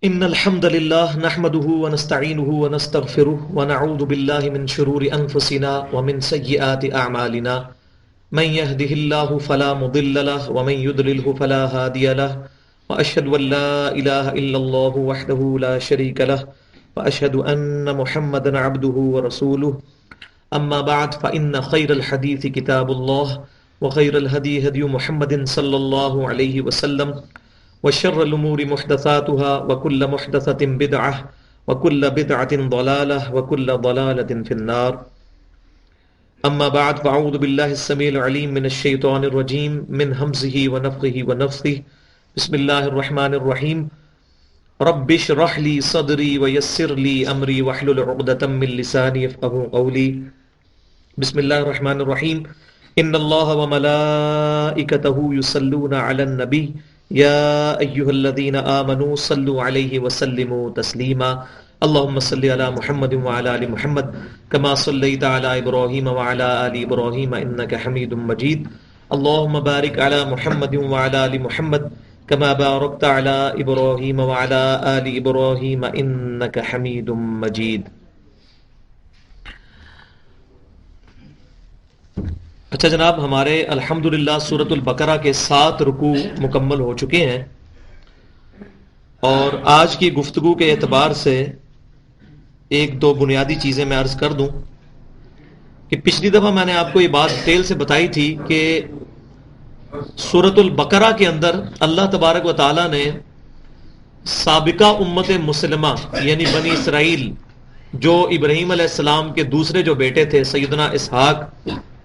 إن الحمد لله نحمده ونستعينه ونستغفره ونعوذ بالله من شرور أنفسنا ومن سيئات أعمالنا من يهده الله فلا مضل له ومن يضلله فلا هادي له وأشهد أن لا إله إلا الله وحده لا شريك له وأشهد أن محمدا عبده ورسوله أما بعد فإن خير الحديث كتاب الله وخير الهدي هدي محمد صلى الله عليه وسلم وشر الأمور محدثاتها وكل محدثة بدعة وكل بدعة ضلالة وكل ضلالة في النار أما بعد فأعوذ بالله السميع العليم من الشيطان الرجيم من همزه ونفخه ونفثه بسم الله الرحمن الرحيم رب اشرح لي صدري ويسر لي أمري واحلل عقدة من لساني يفقهوا قولي بسم الله الرحمن الرحيم إن الله وملائكته يصلون على النبي يا أيها الذين آمنوا صلوا عليه وسلموا تسليما اللهم صل على محمد وعلى آل محمد كما صليت على إبراهيم وعلى آل إبراهيم إنك حميد مجيد اللهم بارك على محمد وعلى آل محمد كما باركت على إبراهيم وعلى آل إبراهيم إنك حميد مجيد. اچھا جناب، ہمارے الحمدللہ سورۃ البقرہ کے 7 رکوع مکمل ہو چکے ہیں، اور آج کی گفتگو کے اعتبار سے ایک دو بنیادی چیزیں میں عرض کر دوں کہ پچھلی دفعہ میں نے آپ کو یہ بات ڈیٹیل سے بتائی تھی کہ سورۃ البقرہ کے اندر اللہ تبارک و تعالی نے سابقہ امت مسلمہ یعنی بنی اسرائیل، جو ابراہیم علیہ السلام کے دوسرے جو بیٹے تھے سیدنا اسحاق،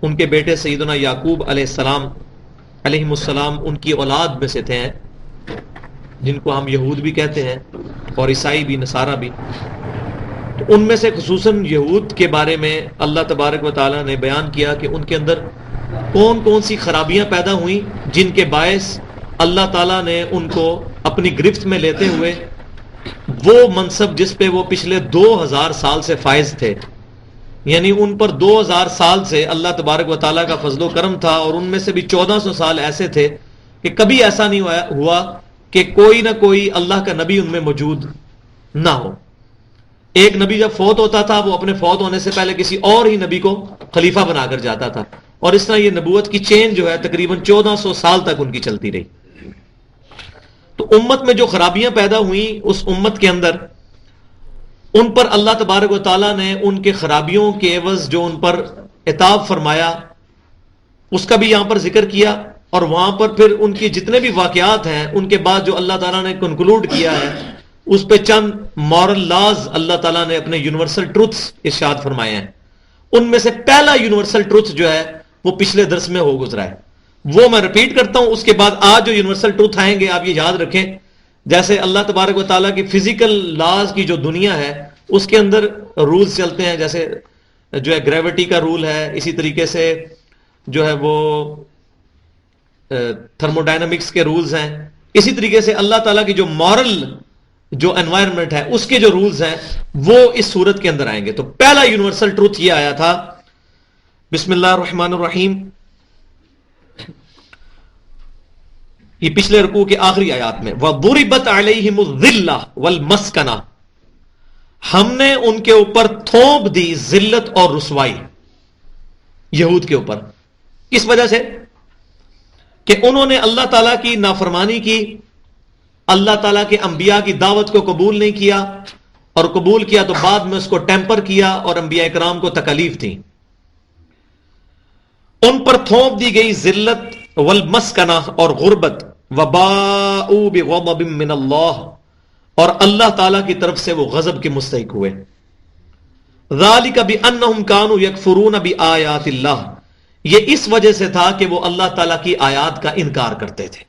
ان کے بیٹے سیدنا یعقوب علیہ السلام ان کی اولاد میں سے تھے، جن کو ہم یہود بھی کہتے ہیں اور عیسائی بھی، نصارہ بھی. تو ان میں سے خصوصاً یہود کے بارے میں اللہ تبارک و تعالیٰ نے بیان کیا کہ ان کے اندر کون کون سی خرابیاں پیدا ہوئیں جن کے باعث اللہ تعالیٰ نے ان کو اپنی گرفت میں لیتے ہوئے وہ منصب جس پہ وہ پچھلے 2000 سال سے فائز تھے، یعنی ان پر 2000 سال سے اللہ تبارک و تعالیٰ کا فضل و کرم تھا، اور ان میں سے بھی 1400 سال ایسے تھے کہ کبھی ایسا نہیں ہوا کہ کوئی نہ کوئی اللہ کا نبی ان میں موجود نہ ہو. ایک نبی جب فوت ہوتا تھا وہ اپنے فوت ہونے سے پہلے کسی اور ہی نبی کو خلیفہ بنا کر جاتا تھا، اور اس طرح یہ نبوت کی چین جو ہے تقریباً 1400 سال تک ان کی چلتی رہی. تو امت میں جو خرابیاں پیدا ہوئیں اس امت کے اندر، ان پر اللہ تبارک و تعالیٰ نے ان کے خرابیوں کے عوض جو ان پر عتاب فرمایا اس کا بھی یہاں پر ذکر کیا، اور وہاں پر پھر ان کی جتنے بھی واقعات ہیں ان کے بعد جو اللہ تعالیٰ نے کنکلوڈ کیا ہے اس پہ چند مورل لاز اللہ تعالیٰ نے اپنے یونیورسل ٹروتھس ارشاد فرمائے ہیں. ان میں سے پہلا یونیورسل ٹروتھ جو ہے وہ پچھلے درس میں ہو گزرا ہے، وہ میں ریپیٹ کرتا ہوں. اس کے بعد آج جو یونیورسل ٹروتھ آئیں گے آپ یہ یاد رکھیں. جیسے اللہ تبارک و تعالیٰ کی فزیکل لاز کی جو دنیا ہے اس کے اندر رولز چلتے ہیں، جیسے جو ہے گریوٹی کا رول ہے، اسی طریقے سے جو ہے وہ تھرموڈائنمکس کے رولز ہیں، اسی طریقے سے اللہ تعالیٰ کی جو مورل جو انوائرمنٹ ہے اس کے جو رولز ہیں وہ اس صورت کے اندر آئیں گے. تو پہلا یونیورسل ٹروتھ یہ آیا تھا، بسم اللہ الرحمن الرحیم، یہ پچھلے رکوع کے آخری آیات میں، وَضُرِبَتْ عَلَيْهِمُ الذِّلَّةُ وَالْمَسْكَنَةُ، ہم نے ان کے اوپر تھوپ دی ذلت اور رسوائی، یہود کے اوپر. کس وجہ سے؟ کہ انہوں نے اللہ تعالیٰ کی نافرمانی کی، اللہ تعالیٰ کے انبیاء کی دعوت کو قبول نہیں کیا، اور قبول کیا تو بعد میں اس کو ٹیمپر کیا اور انبیاء کرام کو تکالیف تھی. ان پر تھوپ دی گئی ذلت والمسکنہ اور غربت، وباءوا بغضب من اللہ، اور اللہ تعالیٰ کی طرف سے وہ غضب کے مستحق ہوئے. ذالک بانہم کانوا یکفرون بآیات اللہ، یہ اس وجہ سے تھا کہ وہ اللہ تعالیٰ کی آیات کا انکار کرتے تھے.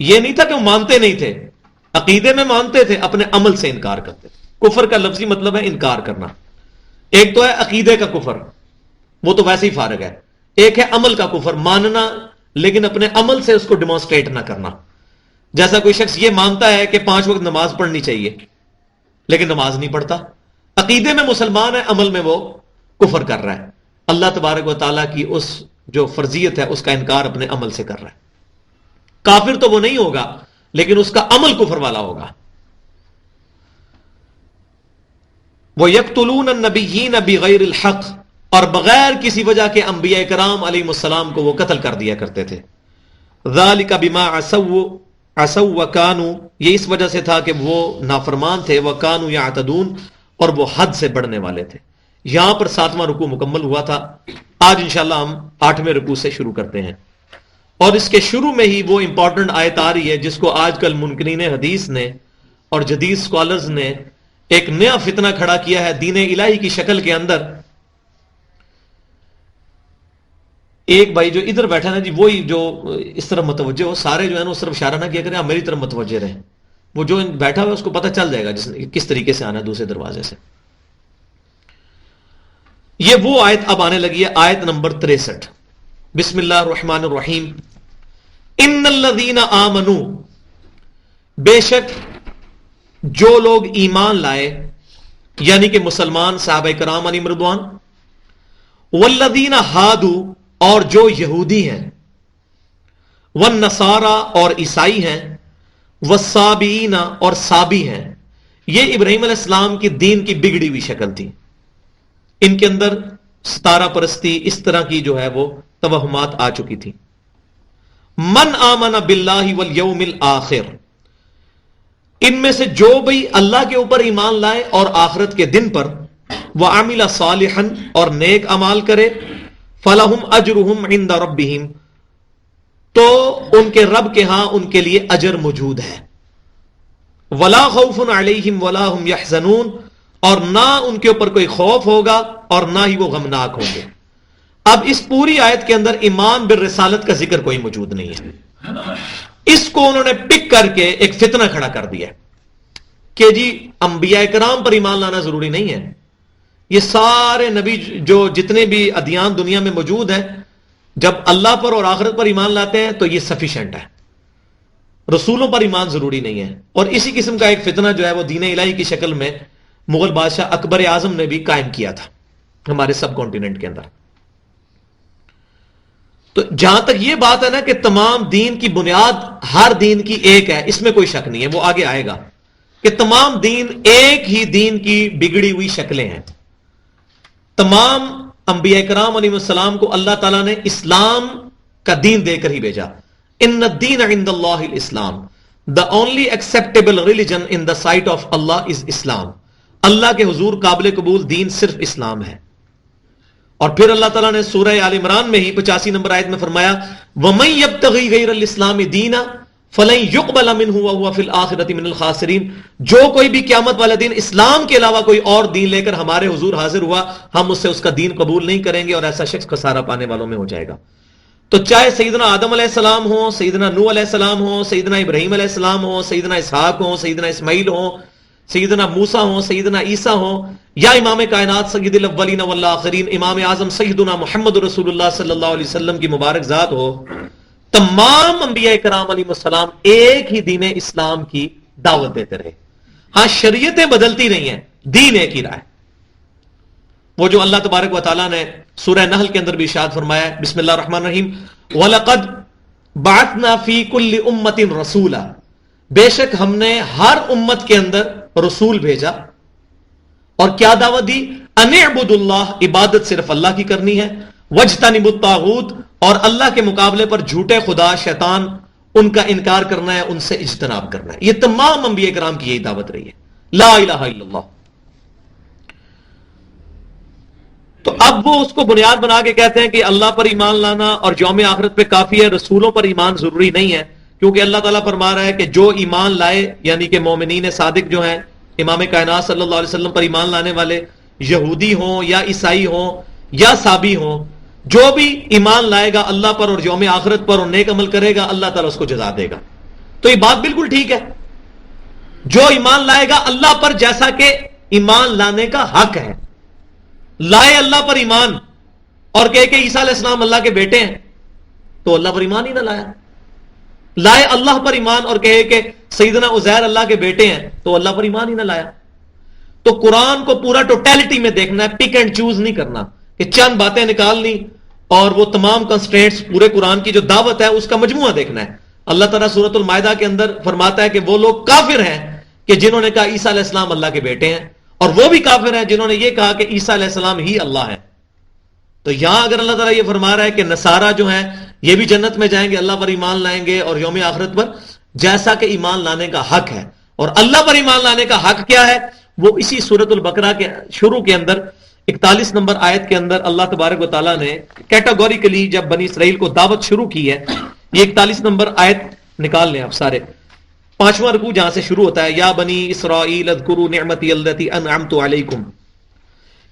یہ نہیں تھا کہ وہ مانتے نہیں تھے، عقیدے میں مانتے تھے، اپنے عمل سے انکار کرتے تھے. کفر کا لفظی مطلب ہے انکار کرنا. ایک تو ہے عقیدے کا کفر، وہ تو ویسے ہی فارغ ہے. ایک ہے عمل کا کفر، ماننا لیکن اپنے عمل سے اس کو ڈیمانسٹریٹ نہ کرنا. جیسا کوئی شخص یہ مانتا ہے کہ 5 وقت نماز پڑھنی چاہیے لیکن نماز نہیں پڑھتا، عقیدے میں مسلمان ہے، عمل میں وہ کفر کر رہا ہے. اللہ تبارک و تعالیٰ کی اس جو فرضیت ہے اس کا انکار اپنے عمل سے کر رہا ہے. کافر تو وہ نہیں ہوگا لیکن اس کا عمل کفر والا ہوگا. وَيَقْتُلُونَ النَّبِيِّينَ بِغَيْرِ الْحَقِّ، اور بغیر کسی وجہ کے انبیاء کرام علیہ السلام کو وہ قتل کر دیا کرتے تھے. ذَلِكَ بِمَا عَصَوْا وَكَانُوا، یہ اس وجہ سے تھا کہ وہ نافرمان تھے، وَكَانُوا يَعْتَدُونَ، اور وہ حد سے بڑھنے والے تھے. یہاں پر 7واں رکوع مکمل ہوا تھا. آج انشاءاللہ ہم 8ویں رکوع سے شروع کرتے ہیں، اور اس کے شروع میں ہی وہ امپورٹنٹ آیت آ رہی ہے جس کو آج کل منکرین حدیث نے اور جدید سکالرز نے ایک نیا فتنہ کھڑا کیا ہے دین الہی کی شکل کے اندر. ایک بھائی جو ادھر بیٹھا نا جی، وہی جو اس طرف متوجہ ہو، سارے جو ہے نا اس طرف اشارہ نہ کیا کریں، آپ میری طرف متوجہ رہیں. وہ جو بیٹھا ہوا ہے اس کو پتہ چل جائے گا کس طریقے سے آنا ہے دوسرے دروازے سے. یہ وہ آیت اب آنے لگی ہے، آیت نمبر 63. بسم اللہ الرحمن الرحیم. ان الذین آمنوا، بے شک جو لوگ ایمان لائے، یعنی کہ مسلمان صحابہ کرام علیہم رضوان، والذین ہادوا، اور جو یہودی ہیں، والنصارى، اور عیسائی ہیں، والصابئین، اور صابی ہیں. یہ ابراہیم علیہ السلام کی دین کی بگڑی ہوئی شکل تھی. ان کے اندر ستارہ پرستی، اس طرح کی جو ہے وہ توہمات آ چکی تھی. من آمن باللہ والیوم الآخر، ان میں سے جو بھی اللہ کے اوپر ایمان لائے اور آخرت کے دن پر، وعمل صالحا، اور نیک اعمال کرے، فلہم اجرہم عند ربہم، تو ان کے رب کے ہاں ان کے لیے اجر موجود ہے. ولا خوف علیہم ولا ہم یحزنون، اور نہ ان کے اوپر کوئی خوف ہوگا اور نہ ہی وہ غمناک ہوں گے. اب اس پوری آیت کے اندر ایمان بالرسالت کا ذکر کوئی موجود نہیں ہے. اس کو انہوں نے پک کر کے ایک فتنہ کھڑا کر دیا کہ جی انبیاء کرام پر ایمان لانا ضروری نہیں ہے، یہ سارے نبی جو جتنے بھی ادیان دنیا میں موجود ہیں، جب اللہ پر اور آخرت پر ایمان لاتے ہیں تو یہ سفیشینٹ ہے، رسولوں پر ایمان ضروری نہیں ہے. اور اسی قسم کا ایک فتنہ جو ہے وہ دین الہی کی شکل میں مغل بادشاہ اکبر اعظم نے بھی قائم کیا تھا ہمارے سب کانٹیننٹ کے اندر. تو جہاں تک یہ بات ہے نا کہ تمام دین کی بنیاد ہر دین کی ایک ہے، اس میں کوئی شک نہیں ہے، وہ آگے آئے گا کہ تمام دین ایک ہی دین کی بگڑی ہوئی شکلیں ہیں. تمام انبیاء کرام علیہ السلام کو اللہ تعالیٰ نے اسلام کا دین دے کر ہی بھیجا. ان الدین عند اللہ الاسلام، the only acceptable religion in the sight of Allah is Islam. اللہ کے حضور قابل قبول دین صرف اسلام ہے. اور پھر اللہ تعالیٰ نے سورہ آل عمران میں ہی 85 نمبر آیت میں فرمایا وَمَن يَبْتَغِي غَيْرَ الْإِسْلَامِ دِينًا فَلَن يُقْبَلَ مِنْهُ وَهُوَ فِي الْآخِرَةِ مِنَ الْخَاسِرِينَ. جو کوئی بھی قیامت والا دین اسلام کے علاوہ کوئی اور دین لے کر ہمارے حضور حاضر ہوا، ہم اس سے اس کا دین قبول نہیں کریں گے، اور ایسا شخص خسارہ پانے والوں میں ہو جائے گا. تو چاہے سیدنا آدم علیہ السلام ہو، سیدنا نوح علیہ السلام ہو، سیدنا ابراہیم علیہ السلام ہو، سیدنا اسحاق ہو، سیدنا اسماعیل ہو، سیدنا موسیٰ ہو، سیدنا عیسیٰ ہو، یا امام کائنات سید الاولین والآخرین امام اعظم سیدنا محمد رسول اللہ صلی اللہ علیہ وسلم کی مبارک ذات ہو، تمام انبیاء کرام علیہ السلام ایک ہی دین اسلام کی دعوت دیتے رہے. ہاں شریعتیں بدلتی نہیں ہیں، دین ایک ہی رہا ہے. وہ جو اللہ تبارک و تعالیٰ نے سورہ نحل کے اندر بھی ارشاد فرمایا ہے، بسم اللہ الرحمن الرحیم، وَلَقَدْ بَعَثْنَا فِي كُلِّ أُمَّةٍ رَسُولًا، بے شک ہم نے ہر امت کے اندر رسول بھیجا، اور کیا دعوت دی؟ ان اعبدوا اللہ، عبادت صرف اللہ کی کرنی ہے، واجتنبوا الطاغوت، اور اللہ کے مقابلے پر جھوٹے خدا شیطان ان کا انکار کرنا ہے، ان سے اجتناب کرنا ہے. یہ تمام انبیاء کرام کی یہی دعوت رہی ہے، لا الہ الا اللہ. تو اب وہ اس کو بنیاد بنا کے کہتے ہیں کہ اللہ پر ایمان لانا اور یوم آخرت پہ کافی ہے، رسولوں پر ایمان ضروری نہیں ہے، کیونکہ اللہ تعالیٰ فرما رہا ہے کہ جو ایمان لائے، یعنی کہ مومنین صادق جو ہیں، امام کائنات صلی اللہ علیہ وسلم پر ایمان لانے والے، یہودی ہوں یا عیسائی ہوں یا صابی ہوں، جو بھی ایمان لائے گا اللہ پر اور یوم آخرت پر اور نیک عمل کرے گا، اللہ تعالیٰ اس کو جزا دے گا. تو یہ بات بالکل ٹھیک ہے. جو ایمان لائے گا اللہ پر، جیسا کہ ایمان لانے کا حق ہے، لائے اللہ پر ایمان اور کہے کہ عیسیٰ علیہ السلام اللہ کے بیٹے ہیں، تو اللہ پر ایمان ہی نہ لایا. لائے اللہ پر ایمان اور کہے کہ سیدنا عزیر اللہ کے بیٹے ہیں، تو اللہ پر ایمان ہی نہ لایا. تو قرآن کو پورا ٹوٹیلٹی میں دیکھنا ہے، پک اینڈ چوز نہیں کرنا کہ چند باتیں نکالنی اور وہ تمام کنسٹرینٹس پورے قرآن کی جو دعوت ہے اس کا مجموعہ دیکھنا ہے. اللہ تعالیٰ سورۃ المائدہ کے اندر فرماتا ہے کہ وہ لوگ کافر ہیں کہ جنہوں نے کہا عیسیٰ علیہ السلام اللہ کے بیٹے ہیں، اور وہ بھی کافر ہیں جنہوں نے یہ کہا کہ عیسیٰ علیہ السلام ہی اللہ ہے. تو یہاں اگر اللہ تعالیٰ یہ فرما رہا ہے کہ نصارہ جو ہیں یہ بھی جنت میں جائیں گے، اللہ پر ایمان لائیں گے اور یوم آخرت پر، جیسا کہ ایمان لانے کا حق ہے. اور اللہ پر ایمان لانے کا حق کیا ہے؟ وہ اسی سورۃ البقرہ کے شروع کے اندر 41 نمبر آیت کے اندر اللہ تبارک و تعالیٰ نے کیٹاگوریکلی جب بنی اسرائیل کو دعوت شروع کی ہے. یہ 41 نمبر آیت نکال لیں آپ سارے، 5واں رکوع جہاں سے شروع ہوتا ہے، یا بنی اسرائیل اذکروا نعمتی التی انعمت علیکم.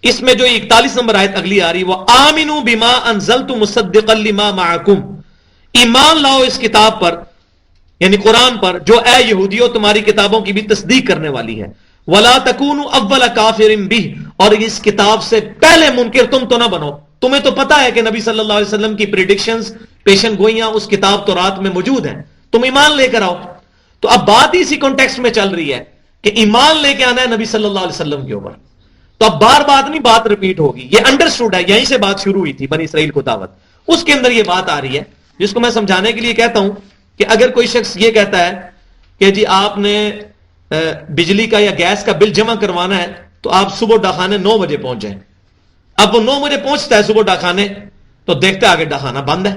اس میں جو 41 نمبر آیت اگلی آ رہی وہ آمنوا بما انزلت مصدقا لما معکم، ایمان لاؤ اس کتاب پر، یعنی قرآن پر، جو اے یہودیوں تمہاری کتابوں کی بھی تصدیق کرنے والی ہے. ولا تکونوا اول کافر بہ، اور اس کتاب سے پہلے منکر تم تو نہ بنو. تمہیں تو پتا ہے کہ نبی صلی اللہ علیہ وسلم کی پریڈکشنز، پیشن گوئیاں اس کتاب تورات میں موجود ہیں، تم ایمان لے کر آؤ. تو اب بات ہی اسی کانٹیکسٹ میں چل رہی ہے کہ ایمان لے کے آنا ہے نبی صلی اللہ علیہ وسلم کے اوپر. تو اب بار بات نہیں، بات ریپیٹ ہوگی. یہ انڈرسٹوڈ ہے، یہیں سے بات شروع ہوئی تھی بنی اسرائیل کو دعوت. اس کے اندر یہ بات آ رہی ہے جس کو میں سمجھانے کے لیے کہتا ہوں کہ اگر کوئی شخص یہ کہتا ہے کہ جی آپ نے بجلی کا یا گیس کا بل جمع کروانا ہے تو آپ صبح ڈاکخانے 9 بجے پہنچ جائیں. اب وہ 9 بجے پہنچتا ہے صبح ڈاکخانے، تو دیکھتے آگے ڈاکخانہ بند ہے.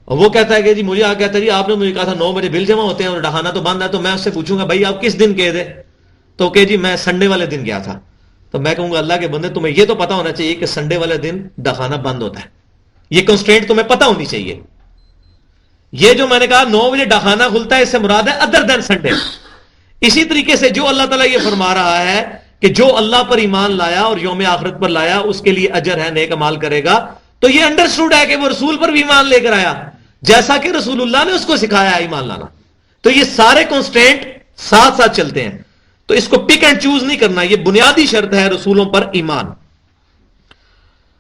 اور وہ کہتا ہے کہ جی مجھے آ کہتا ہے جی آپ نے مجھے کہا تھا 9 بجے بل جمع ہوتے ہیں اور ڈاکخانہ تو بند ہے. تو میں اس سے پوچھوں گا بھائی آپ کس دن کہے دے؟ تو کہ جی میں سنڈے والے دن گیا تھا. تو میں کہوں گا اللہ کے بندے تمہیں یہ تو پتا ہونا چاہیے کہ سنڈے والے دن ڈاکخانہ بند ہوتا ہے. یہ کنسٹرینٹ تمہیں پتا ہونی چاہیے. یہ جو میں نے کہا 9 بجے ڈاکخانہ کھلتا ہے، اس سے مراد ہے ادر دین سنڈے. اسی طریقے سے جو اللہ تعالیٰ یہ فرما رہا ہے کہ جو اللہ پر ایمان لایا اور یوم آخرت پر لایا اس کے لیے اجر ہے، نیک عمال کرے گا. تو یہ انڈرسٹوڈ ہے کہ وہ رسول پر بھی ایمان لے کر آیا جیسا کہ رسول اللہ نے اس کو سکھایا ایمان لانا. تو یہ سارے کنسٹرینٹ ساتھ ساتھ چلتے ہیں. تو اس کو پک اینڈ چوز نہیں کرنا، یہ بنیادی شرط ہے رسولوں پر ایمان.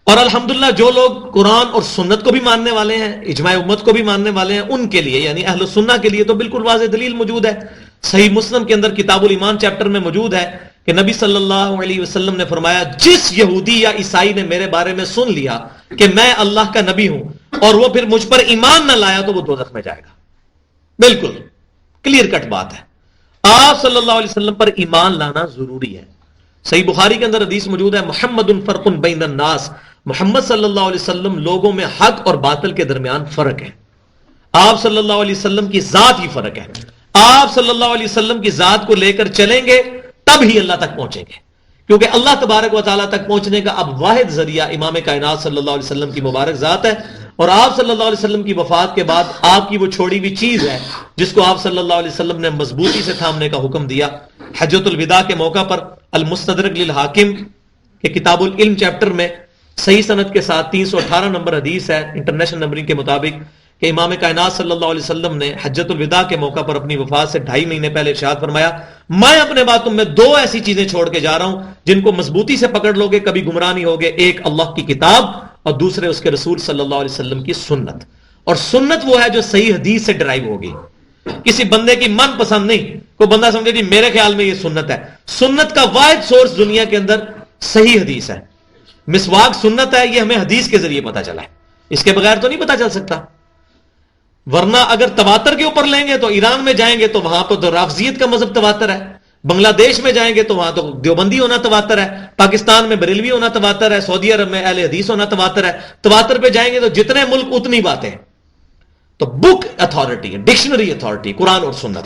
اور الحمدللہ جو لوگ قرآن اور سنت کو بھی ماننے والے ہیں، اجماع امت کو بھی ماننے والے ہیں، ان کے لیے یعنی اہل السنہ کے لیے تو بالکل واضح دلیل موجود ہے. صحیح مسلم کے اندر کتاب الایمان چیپٹر میں موجود ہے کہ نبی صلی اللہ علیہ وسلم نے فرمایا جس یہودی یا عیسائی نے میرے بارے میں سن لیا کہ میں اللہ کا نبی ہوں اور وہ پھر مجھ پر ایمان نہ لایا تو وہ دوزخ میں جائے گا. بالکل کلیئر کٹ بات ہے. آپ صلی اللہ علیہ وسلم پر ایمان لانا ضروری ہے. صحیح بخاری کے اندر حدیث موجود ہے محمد فرق بین الناس، محمد صلی اللہ علیہ وسلم لوگوں میں حق اور باطل کے درمیان فرق ہے. آپ صلی اللہ علیہ وسلم کی ذات ہی فرق ہے. آپ صلی اللہ علیہ وسلم کی ذات کو لے کر چلیں گے تب ہی اللہ تک پہنچیں گے، کیونکہ اللہ تبارک و تعالیٰ تک پہنچنے کا اب واحد ذریعہ امام کائنات صلی اللہ علیہ وسلم کی مبارک ذات ہے. اور آپ صلی اللہ علیہ وسلم کی وفات کے بعد آپ کی وہ چھوڑی ہوئی چیز ہے جس کو آپ صلی اللہ علیہ وسلم نے مضبوطی سے تھامنے کا حکم دیا. حجۃ الوداع کے موقع پر المستدرک للحاکم کے کتاب العلم چیپٹر میں صحیح سند کے ساتھ 318 نمبر حدیث ہے انٹرنیشنل نمبرنگ کے مطابق کہ امام کائنات صلی اللہ علیہ وسلم نے حجۃ الوداع کے موقع پر اپنی وفات سے 2.5 مہینے پہلے ارشاد فرمایا میں اپنے بعد تم میں 2 ایسی چیزیں چھوڑ کے جا رہا ہوں جن کو مضبوطی سے پکڑ لوگے کبھی گمراہ نہیں ہوگے. ایک اللہ کی کتاب اور دوسرے اس کے رسول صلی اللہ علیہ وسلم کی سنت. اور سنت وہ ہے جو صحیح حدیث سے ڈرائیو ہوگی، کسی بندے کی من پسند نہیں. کوئی بندہ سمجھے جی میرے خیال میں یہ سنت ہے. سنت کا واحد سورس دنیا کے اندر صحیح حدیث ہے. مسواک سنت ہے، یہ ہمیں حدیث کے ذریعے پتا چلا ہے، اس کے بغیر تو نہیں پتا چل سکتا. ورنہ اگر تواتر کے اوپر لیں گے تو ایران میں جائیں گے تو وہاں پر تو رافضیت کا مذہب تواتر ہے، بنگلہ دیش میں جائیں گے تو وہاں تو دیوبندی ہونا تواتر ہے، پاکستان میں بریلوی ہونا تواتر ہے، سعودی عرب میں اہل حدیث ہونا تواتر ہے. تواتر پہ جائیں گے تو جتنے ملک اتنی باتیں. تو بک اتھارٹی ہے، ڈکشنری اتھارٹی قرآن اور سنت.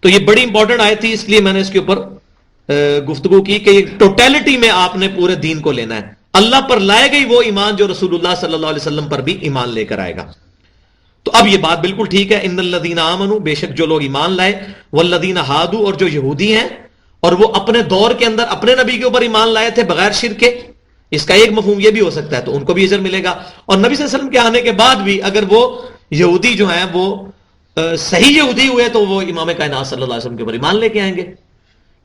تو یہ بڑی امپورٹنٹ آیت تھی، اس لیے میں نے اس کے اوپر گفتگو کی کہ ٹوٹیلٹی میں آپ نے پورے دین کو لینا ہے. اللہ پر لائے گئی وہ ایمان جو رسول اللہ صلی اللہ علیہ وسلم پر بھی ایمان لے کر آئے گا. تو اب یہ بات بالکل ٹھیک ہے. ان الذین آمنوا، بے شک جو لوگ ایمان لائے، والذین ہادوا، اور جو یہودی ہیں اور وہ اپنے دور کے اندر اپنے نبی کے اوپر ایمان لائے تھے بغیر شرک کے. اس کا ایک مفہوم یہ بھی ہو سکتا ہے تو ان کو بھی اجر ملے گا. اور نبی صلی اللہ علیہ وسلم کے آنے کے بعد بھی اگر وہ یہودی جو ہیں وہ صحیح یہودی ہوئے تو وہ امام کائنات صلی اللہ علیہ وسلم کے اوپر ایمان لے کے آئیں گے.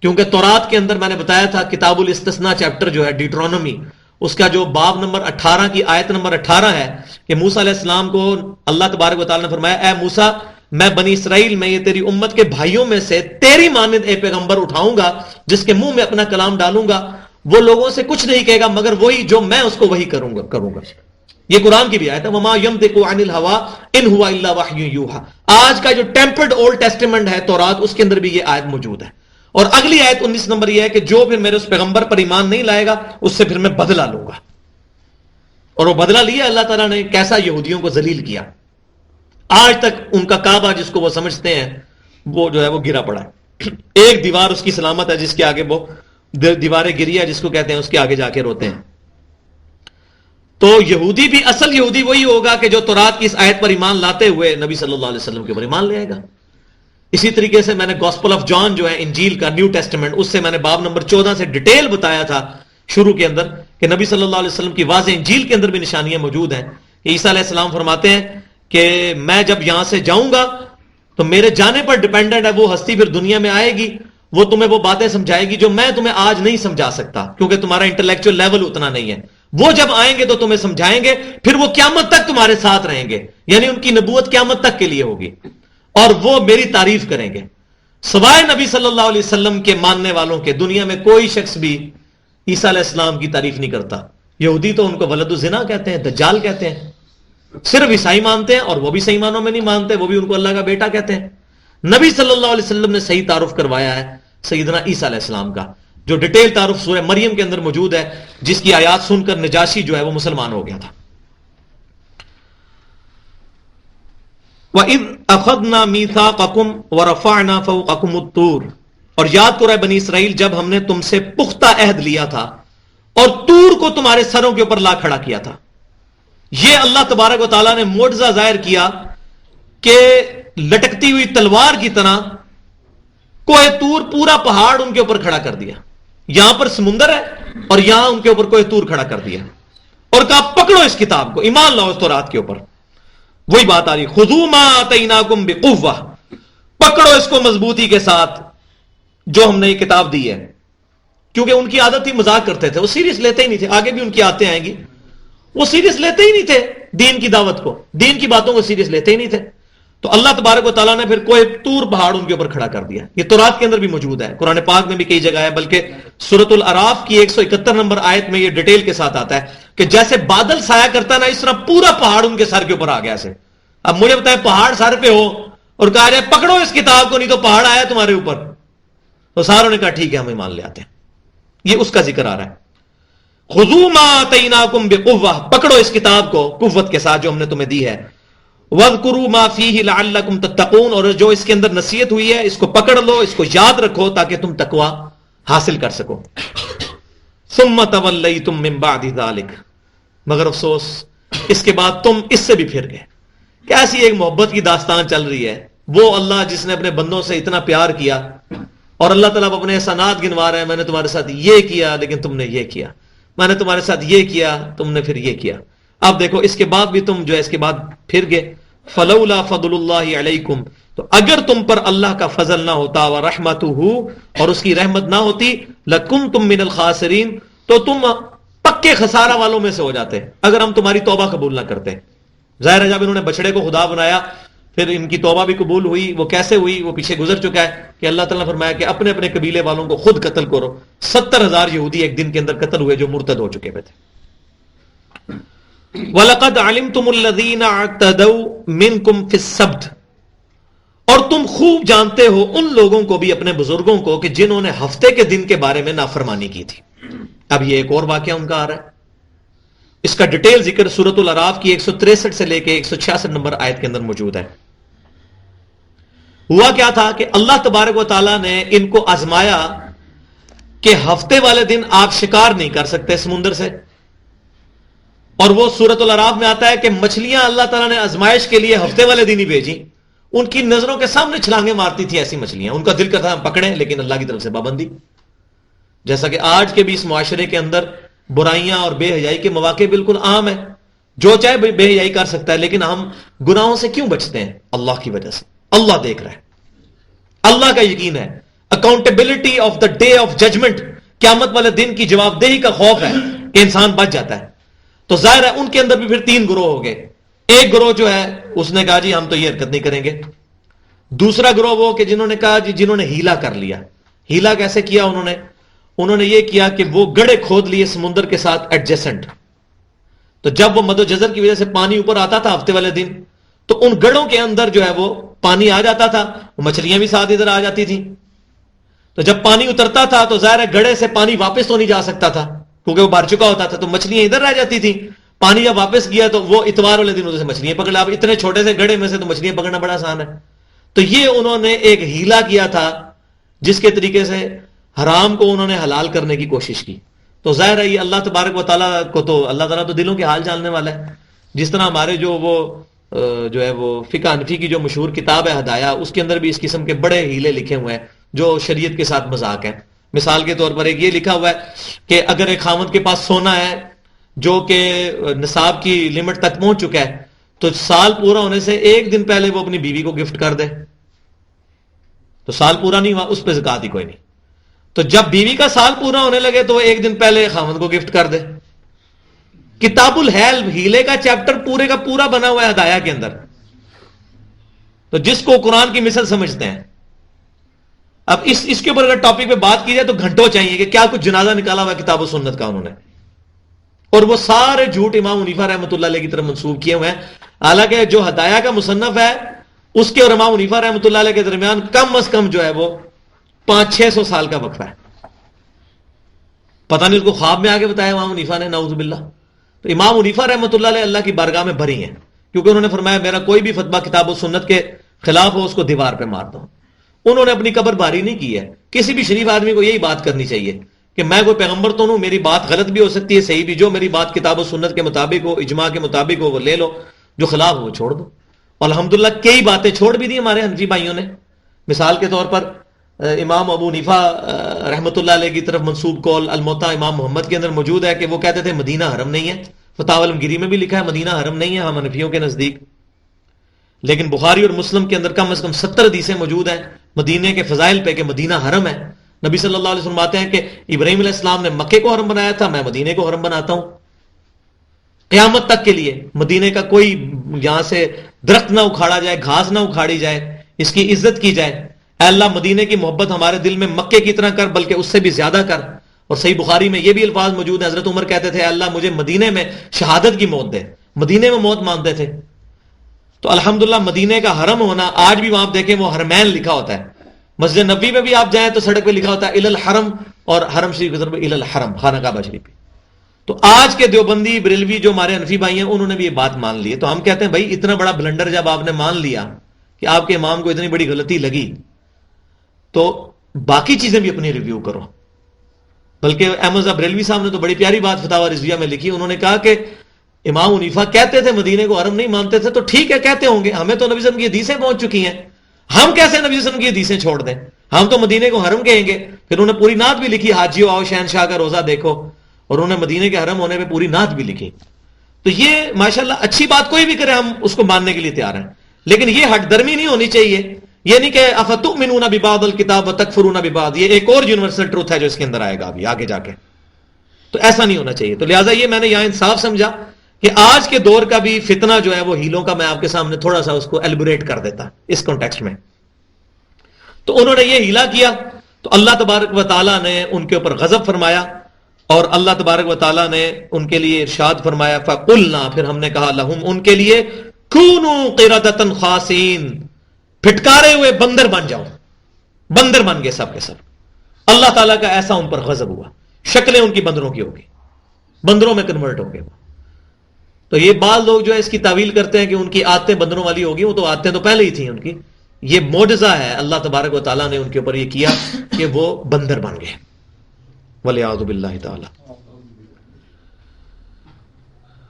کیونکہ تورات کے اندر میں نے بتایا تھا کتاب الاستثناء چیپٹر جو ہے ڈیٹرونومی، اس کا جو باب نمبر 18 کی آیت نمبر 18 ہے کہ موسیٰ علیہ السلام کو اللہ تبارک و تعالیٰ نے فرمایا اے موسیٰ میں بنی اسرائیل میں یہ تیری امت کے بھائیوں میں سے تیری مانند ایک پیغمبر اٹھاؤں گا جس کے منہ میں اپنا کلام ڈالوں گا، وہ لوگوں سے کچھ نہیں کہے گا مگر وہی جو میں اس کو وہی کروں گا. یہ قرآن کی بھی آیت ہے وما ينطق عن الهوى ان هو الا وحی یوحى. آج کا جو ٹیمپرڈ اولڈ ٹیسٹیمنٹ ہے تورات، اس کے اندر بھی یہ آیت موجود ہے. اور اگلی آیت 19 نمبر یہ ہے کہ جو پھر میرے اس پیغمبر پر ایمان نہیں لائے گا اس سے پھر میں بدلہ لوں گا. اور وہ بدلہ لیا اللہ تعالیٰ نے کیسا؟ یہودیوں کو ذلیل کیا. آج تک ان کا کعبہ جس کو وہ سمجھتے ہیں وہ جو ہے وہ گرا پڑا ہے. ایک دیوار اس کی سلامت ہے جس کے آگے وہ دیواریں گری ہے جس کو کہتے ہیں اس کے آگے جا کے روتے ہیں. تو یہودی بھی اصل یہودی وہی ہوگا کہ جو تورات کی اس آیت پر ایمان لاتے ہوئے نبی صلی اللہ علیہ وسلم کے اوپر ایمان لے آئے گا. اسی طریقے سے میں نے گاسپل آف جان جو ہے انجیل کا نیو ٹیسٹمنٹ، اس سے میں نے باب نمبر 14 سے ڈیٹیل بتایا تھا شروع کے اندر کہ نبی صلی اللہ علیہ وسلم کی واضح انجیل کے اندر بھی نشانیاں موجود ہیں کہ عیسیٰ علیہ السلام فرماتے ہیں کہ میں جب یہاں سے جاؤں گا تو میرے جانے پر ڈیپینڈنٹ ہے وہ ہستی پھر دنیا میں آئے گی، وہ تمہیں وہ باتیں سمجھائے گی جو میں تمہیں آج نہیں سمجھا سکتا کیونکہ تمہارا انٹلیکچوئل لیول اتنا نہیں ہے. وہ جب آئیں گے تو تمہیں سمجھائیں گے، پھر وہ قیامت تک تمہارے ساتھ رہیں گے، یعنی ان کی نبوت قیامت تک کے لیے ہوگی اور وہ میری تعریف کریں گے. سوائے نبی صلی اللہ علیہ وسلم کے ماننے والوں کے دنیا میں کوئی شخص بھی عیسیٰ علیہ السلام کی تعریف نہیں کرتا. یہودی تو ان کو ولد الزنا کہتے ہیں، دجال کہتے ہیں. صرف عیسائی مانتے ہیں اور وہ بھی صحیح معنوں میں نہیں مانتے، وہ بھی ان کو اللہ کا بیٹا کہتے ہیں. نبی صلی اللہ علیہ وسلم نے صحیح تعارف کروایا ہے سیدنا عیسیٰ علیہ السلام کا، جو ڈیٹیل تعارف سورہ مریم کے اندر موجود ہے، جس کی آیات سن کر نجاشی جو ہے وہ مسلمان ہو گیا تھا. وَإِذْ أَخَذْنَا مِيثَاقَكُمْ وَرَفَعْنَا فَوْقَكُمُ الطُّورَ، اور یاد کرو اے بنی اسرائیل جب ہم نے تم سے پختہ عہد لیا تھا اور طور کو تمہارے سروں کے اوپر لا کھڑا کیا تھا. یہ اللہ تبارک و تعالیٰ نے معجزہ ظاہر کیا کہ لٹکتی ہوئی تلوار کی طرح کوہ طور پورا پہاڑ ان کے اوپر کھڑا کر دیا. یہاں پر سمندر ہے اور یہاں ان کے اوپر کوہ طور کھڑا کر دیا اور کہا پکڑو اس کتاب کو، ایمان لاؤ اس تورات کے اوپر. وہی بات آ رہی، خذوا ما آتیناکم بقوہ، پکڑو اس کو مضبوطی کے ساتھ جو ہم نے یہ کتاب دی ہے. کیونکہ ان کی عادت ہی مذاق کرتے تھے، وہ سیریس لیتے ہی نہیں تھے. آگے بھی ان کی آتے آئیں گی، وہ سیریس لیتے ہی نہیں تھے دین کی دعوت کو، دین کی باتوں کو سیریس لیتے ہی نہیں تھے. تو اللہ تبارک و تعالیٰ نے پھر کوہ طور پہاڑ ان کے اوپر کھڑا کر دیا. یہ تورات کے اندر بھی موجود ہے، قرآن پاک میں بھی کئی جگہ ہے، بلکہ سورۃ الاعراف کی 171 نمبر آیت میں یہ ڈیٹیل کے ساتھ آتا ہے کہ جیسے بادل سایہ کرتا ہے نا، اس طرح پورا پہاڑ ان کے سر کے اوپر آ گیا سے. اب مجھے بتائیں پہاڑ سر پہ ہو اور کہا جائے پکڑو اس کتاب کو نہیں تو پہاڑ آیا تمہارے اوپر، تو ساروں نے کہا ٹھیک ہے ہم ایمان لے آتے ہیں. یہ اس کا ذکر آ رہا ہے، خذوا ما آتیناکم بقوہ، پکڑو اس کتاب کو قوت کے ساتھ جو ہم نے تمہیں دی ہے. وَاذْكُرُوا مَا فِيهِ لَعَلَّكُمْ تَتَّقُونَ، اور جو اس کے اندر نصیحت ہوئی ہے اس کو پکڑ لو، اس کو یاد رکھو تاکہ تم تقوی حاصل کر سکو. ثُمَّ تَوَلَّيْتُم مِّن بَعْدِ ذَلِكَ، مگر افسوس اس کے بعد تم اس سے بھی پھر گئے. کیسی ایک محبت کی داستان چل رہی ہے. وہ اللہ جس نے اپنے بندوں سے اتنا پیار کیا اور اللہ تعالیٰ اپنے احسانات گنوا رہے ہیں، میں نے تمہارے ساتھ یہ کیا لیکن تم نے یہ کیا، میں نے تمہارے ساتھ یہ کیا تم نے پھر یہ کیا. اب دیکھو اس کے بعد بھی تم جو ہے اس کے بعد پھر گئے. فلولا فضل اللہ علیکم، تو اگر تم پر اللہ کا فضل نہ ہوتا ورحمتہ، اور اس کی رحمت نہ ہوتی، لکنتم من الخاسرین، تو تم پکے خسارہ والوں میں سے ہو جاتے اگر ہم تمہاری توبہ قبول نہ کرتے. ظاہر ہے جب انہوں نے بچڑے کو خدا بنایا پھر ان کی توبہ بھی قبول ہوئی. وہ کیسے ہوئی وہ پیچھے گزر چکا ہے کہ اللہ تعالیٰ نے فرمایا کہ اپنے اپنے قبیلے والوں کو خود قتل کرو. 70,000 یہودی ایک دن کے اندر قتل ہوئے جو مرتد ہو چکے تھے. وَلَقَدْ عَلِمْتُمُ الَّذِينَ اعْتَدَوْا مِنْكُمْ فِي السَّبْتِ، اور تم خوب جانتے ہو ان لوگوں کو بھی، اپنے بزرگوں کو، کہ جنہوں نے ہفتے کے دن کے بارے میں نافرمانی کی تھی. اب یہ ایک اور واقعہ ان کا آ رہا ہے، اس کا ڈیٹیل ذکر سورۃ الاعراف کی 163 سے لے کے 166 نمبر آیت کے اندر موجود ہے. ہوا کیا تھا کہ اللہ تبارک و تعالیٰ نے ان کو آزمایا کہ ہفتے والے دن آپ شکار نہیں کر سکتے سمندر سے. اور وہ سورۃ الاعراف میں آتا ہے کہ مچھلیاں اللہ تعالیٰ نے آزمائش کے لیے ہفتے والے دن ہی بھیجی. ان کی نظروں کے سامنے چھلانگیں مارتی تھی ایسی مچھلیاں، ان کا دل کرتا ہم پکڑیں، لیکن اللہ کی طرف سے پابندی. جیسا کہ آج کے بھی اس معاشرے کے اندر برائیاں اور بے حیائی کے مواقع بالکل عام ہیں، جو چاہے بے حیائی کر سکتا ہے، لیکن ہم گناہوں سے کیوں بچتے ہیں؟ اللہ کی وجہ سے. اللہ دیکھ رہا ہے، اللہ کا یقین ہے، accountability of the day of judgment, قیامت والے دن کی جواب دہی کا خوف ہے کہ انسان بچ جاتا ہے. تو ظاہر ہے ان کے اندر بھی پھر 3 گروہ ہو گئے. ایک گروہ جو ہے اس نے کہا جی ہم تو یہ حرکت نہیں کریں گے. دوسرا گروہ وہ کہ جنہوں نے کہا جی جنہوں نے ہیلا کر لیا. ہیلا کیسے کیا؟ انہوں نے یہ کیا کہ وہ گڑھے کھود لیے سمندر کے ساتھ ایڈجسنٹ. تو جب وہ مد و جزر کی وجہ سے پانی اوپر آتا تھا ہفتے والے دن، تو ان گڑھوں کے اندر جو ہے وہ پانی آ جاتا تھا، وہ مچھلیاں بھی ساتھ ادھر آ جاتی تھیں. تو جب پانی اترتا تھا تو ظاہر ہے گڑھے سے پانی واپس تو نہیں جا سکتا تھا کیونکہ وہ بھر چکا ہوتا تھا، تو مچھلیاں ادھر رہ جاتی تھیں. پانی جب واپس گیا تو وہ اتوار والے دن ادھر سے مچھلیاں پکڑ لیا. اب اتنے چھوٹے سے گڑھے میں سے تو مچھلیاں پکڑنا بڑا آسان ہے. تو یہ انہوں نے ایک ہیلا کیا تھا جس کے طریقے سے حرام کو انہوں نے حلال کرنے کی کوشش کی. تو ظاہر ہے یہ اللہ تبارک و تعالیٰ کو تو اللہ تعالیٰ تو دلوں کے حال جاننے والا ہے. جس طرح ہمارے جو ہے وہ فقہ حنفی کی جو مشہور کتاب ہے ہدایہ، اس کے اندر بھی اس قسم کے بڑے ہیلے لکھے ہوئے ہیں جو شریعت کے ساتھ مذاق ہیں. مثال کے طور پر ایک یہ لکھا ہوا ہے کہ اگر ایک خاوند کے پاس سونا ہے جو کہ نصاب کی لمٹ تک پہنچ چکا ہے تو سال پورا ہونے سے ایک دن پہلے وہ اپنی بیوی کو گفٹ کر دے. تو سال پورا نہیں ہوا، اس پہ زکات ہی کوئی نہیں. تو جب بیوی کا سال پورا ہونے لگے تو وہ ایک دن پہلے خاوند کو گفٹ کر دے. کتاب الحیل ہیلے کا چیپٹر پورے کا پورا بنا ہوا ہے ہدایہ کے اندر. تو جس کو قرآن کی مثل سمجھتے ہیں. اب اس کے اوپر اگر ٹاپک پہ بات کی جائے تو گھنٹوں چاہیے کہ کیا کچھ جنازہ نکالا ہوا ہے کتاب و سنت کا انہوں نے، اور وہ سارے جھوٹ امام حنیفہ رحمۃ اللہ علیہ کی طرف منسوب کیے ہوئے ہیں. حالانکہ جو ہدایہ کا مصنف ہے اس کے اور امام حنیفہ رحمۃ اللہ علیہ کے درمیان کم از کم جو ہے وہ 500-600 سال کا وقفہ ہے. پتہ نہیں اس کو خواب میں آگے بتایا امام حنیفہ نے، نعوذ باللہ. تو امام حنیفہ رحمۃ اللہ علیہ اللہ کی بارگاہ میں بھری ہیں کیونکہ انہوں نے فرمایا میرا کوئی بھی فتویٰ کتاب و سنت کے خلاف ہو اس کو دیوار پہ مار دو. انہوں نے اپنی قبر باری نہیں کی ہے. کسی بھی شریف آدمی کو یہی بات کرنی چاہیے کہ میں کوئی پیغمبر تو ہوں، میری بات غلط بھی ہو سکتی ہے، صحیح بھی. جو میری بات کتاب و سنت کے مطابق ہو، اجماع کے مطابق ہو وہ لے لو، جو خلاف ہو وہ چھوڑ دو. الحمدللہ کئی باتیں چھوڑ بھی دی ہمارے حنفی بھائیوں نے. مثال کے طور پر امام ابو حنیفہ رحمۃ اللہ علیہ کی طرف منسوب قول الموطا امام محمد کے اندر موجود ہے کہ وہ کہتے تھے مدینہ حرم نہیں ہے. فتاوی علمگیری میں بھی لکھا ہے مدینہ حرم نہیں ہے ہم حنفیوں کے نزدیک. لیکن بخاری اور مسلم کے اندر کم از کم 70 حدیثیں موجود ہیں مدینے کے فضائل پہ کہ مدینہ حرم ہے. نبی صلی اللہ علیہ وسلم فرماتے ہیں کہ ابراہیم علیہ السلام نے مکے کو حرم بنایا تھا، میں مدینے کو حرم بناتا ہوں قیامت تک کے لیے. مدینے کا کوئی یہاں سے درخت نہ اکھاڑا جائے، گھاس نہ اکھاڑی جائے، اس کی عزت کی جائے. اے اللہ مدینے کی محبت ہمارے دل میں مکے کی طرح کر، بلکہ اس سے بھی زیادہ کر. اور صحیح بخاری میں یہ بھی الفاظ موجود ہیں، حضرت عمر کہتے تھے اے اللہ مجھے مدینے میں شہادت کی موت دے. مدینے میں موت مانتے تھے. تو الحمدللہ مدینے کا حرم ہونا، آج بھی وہاں آپ دیکھیں وہ حرمین لکھا ہوتا ہے. مسجد نبوی میں بھی آپ جائیں تو سڑک پہ لکھا ہوتا ہے الی الحرم، اور حرم شریف کی طرف الی الحرم، خانہ کعبہ شریف پہ. تو آج کے دیوبندی بریلوی جو ہمارے حنفی بھائی ہیں انہوں نے بھی یہ بات مان لی ہے. تو ہم کہتے ہیں بھائی اتنا بڑا بلنڈر جب آپ نے مان لیا کہ آپ کے امام کو اتنی بڑی غلطی لگی تو باقی چیزیں بھی اپنی ریویو کرو. بلکہ احمد بریلوی صاحب نے تو بڑی پیاری بات فتاوی رضویہ میں لکھی. انہوں نے کہا کہ امام حنیفہ کہتے تھے مدینے کو حرم نہیں مانتے تھے، تو ٹھیک ہے کہتے ہوں گے، ہمیں تو نبی صلی اللہ علیہ وسلم کی حدیثیں پہنچ چکی ہیں، ہم کیسے نبی صلی اللہ علیہ وسلم کی حدیثیں چھوڑ دیں؟ ہم تو مدینے کو حرم کہیں گے. پھر انہوں نے پوری نعت بھی لکھی حاجیو آؤ شہنشاہ کا روزہ دیکھو، اور انہوں نے مدینے کے حرم ہونے پہ پوری نعت بھی لکھی. تو یہ ماشاءاللہ اچھی بات کوئی بھی کرے ہم اس کو ماننے کے لیے تیار ہیں، لیکن یہ ہٹ درمی نہیں ہونی چاہیے. یہ نہیں کہ افتؤمنون ببعض الکتاب وتکفرون ببعض، یہ ایک اور یونیورسل ٹروتھ ہے جو اس کے اندر آئے گا ابھی آگے جا کے. تو ایسا نہیں ہونا چاہیے. تو لہٰذا یہ میں نے یہاں انصاف سمجھا کہ آج کے دور کا بھی فتنہ جو ہے وہ ہیلوں کا میں آپ کے سامنے تھوڑا سا اس کو ایلیبوریٹ کر دیتا اس کانٹیکسٹ میں. تو انہوں نے یہ ہیلا کیا تو اللہ تبارک و تعالیٰ نے ان کے اوپر غضب فرمایا، اور اللہ تبارک و تعالیٰ نے ان کے لیے ارشاد فرمایا فَقُلْنَا، پھر ہم نے کہا لَهُمْ ان کے لیے كُونُوا قِرَدَةً خَاسِئِينَ، پھٹکارے ہوئے بندر بن جاؤ. بندر بن گئے سب کے سب. اللہ تعالیٰ کا ایسا ان پر غضب ہوا، شکلیں ان کی بندروں کی ہوگی، بندروں میں کنورٹ ہو گئے وہ. تو یہ بعض لوگ جو ہے اس کی تعویل کرتے ہیں کہ ان کی عادتیں بندروں والی ہوگی، وہ تو عادتیں تو پہلے ہی تھیں ان کی. یہ معجزہ ہے اللہ تبارک و تعالیٰ نے ان کے اوپر یہ کیا کہ وہ بندر بن گئے، وَلِعَاذُ بِاللَّهِ تَعَالَى.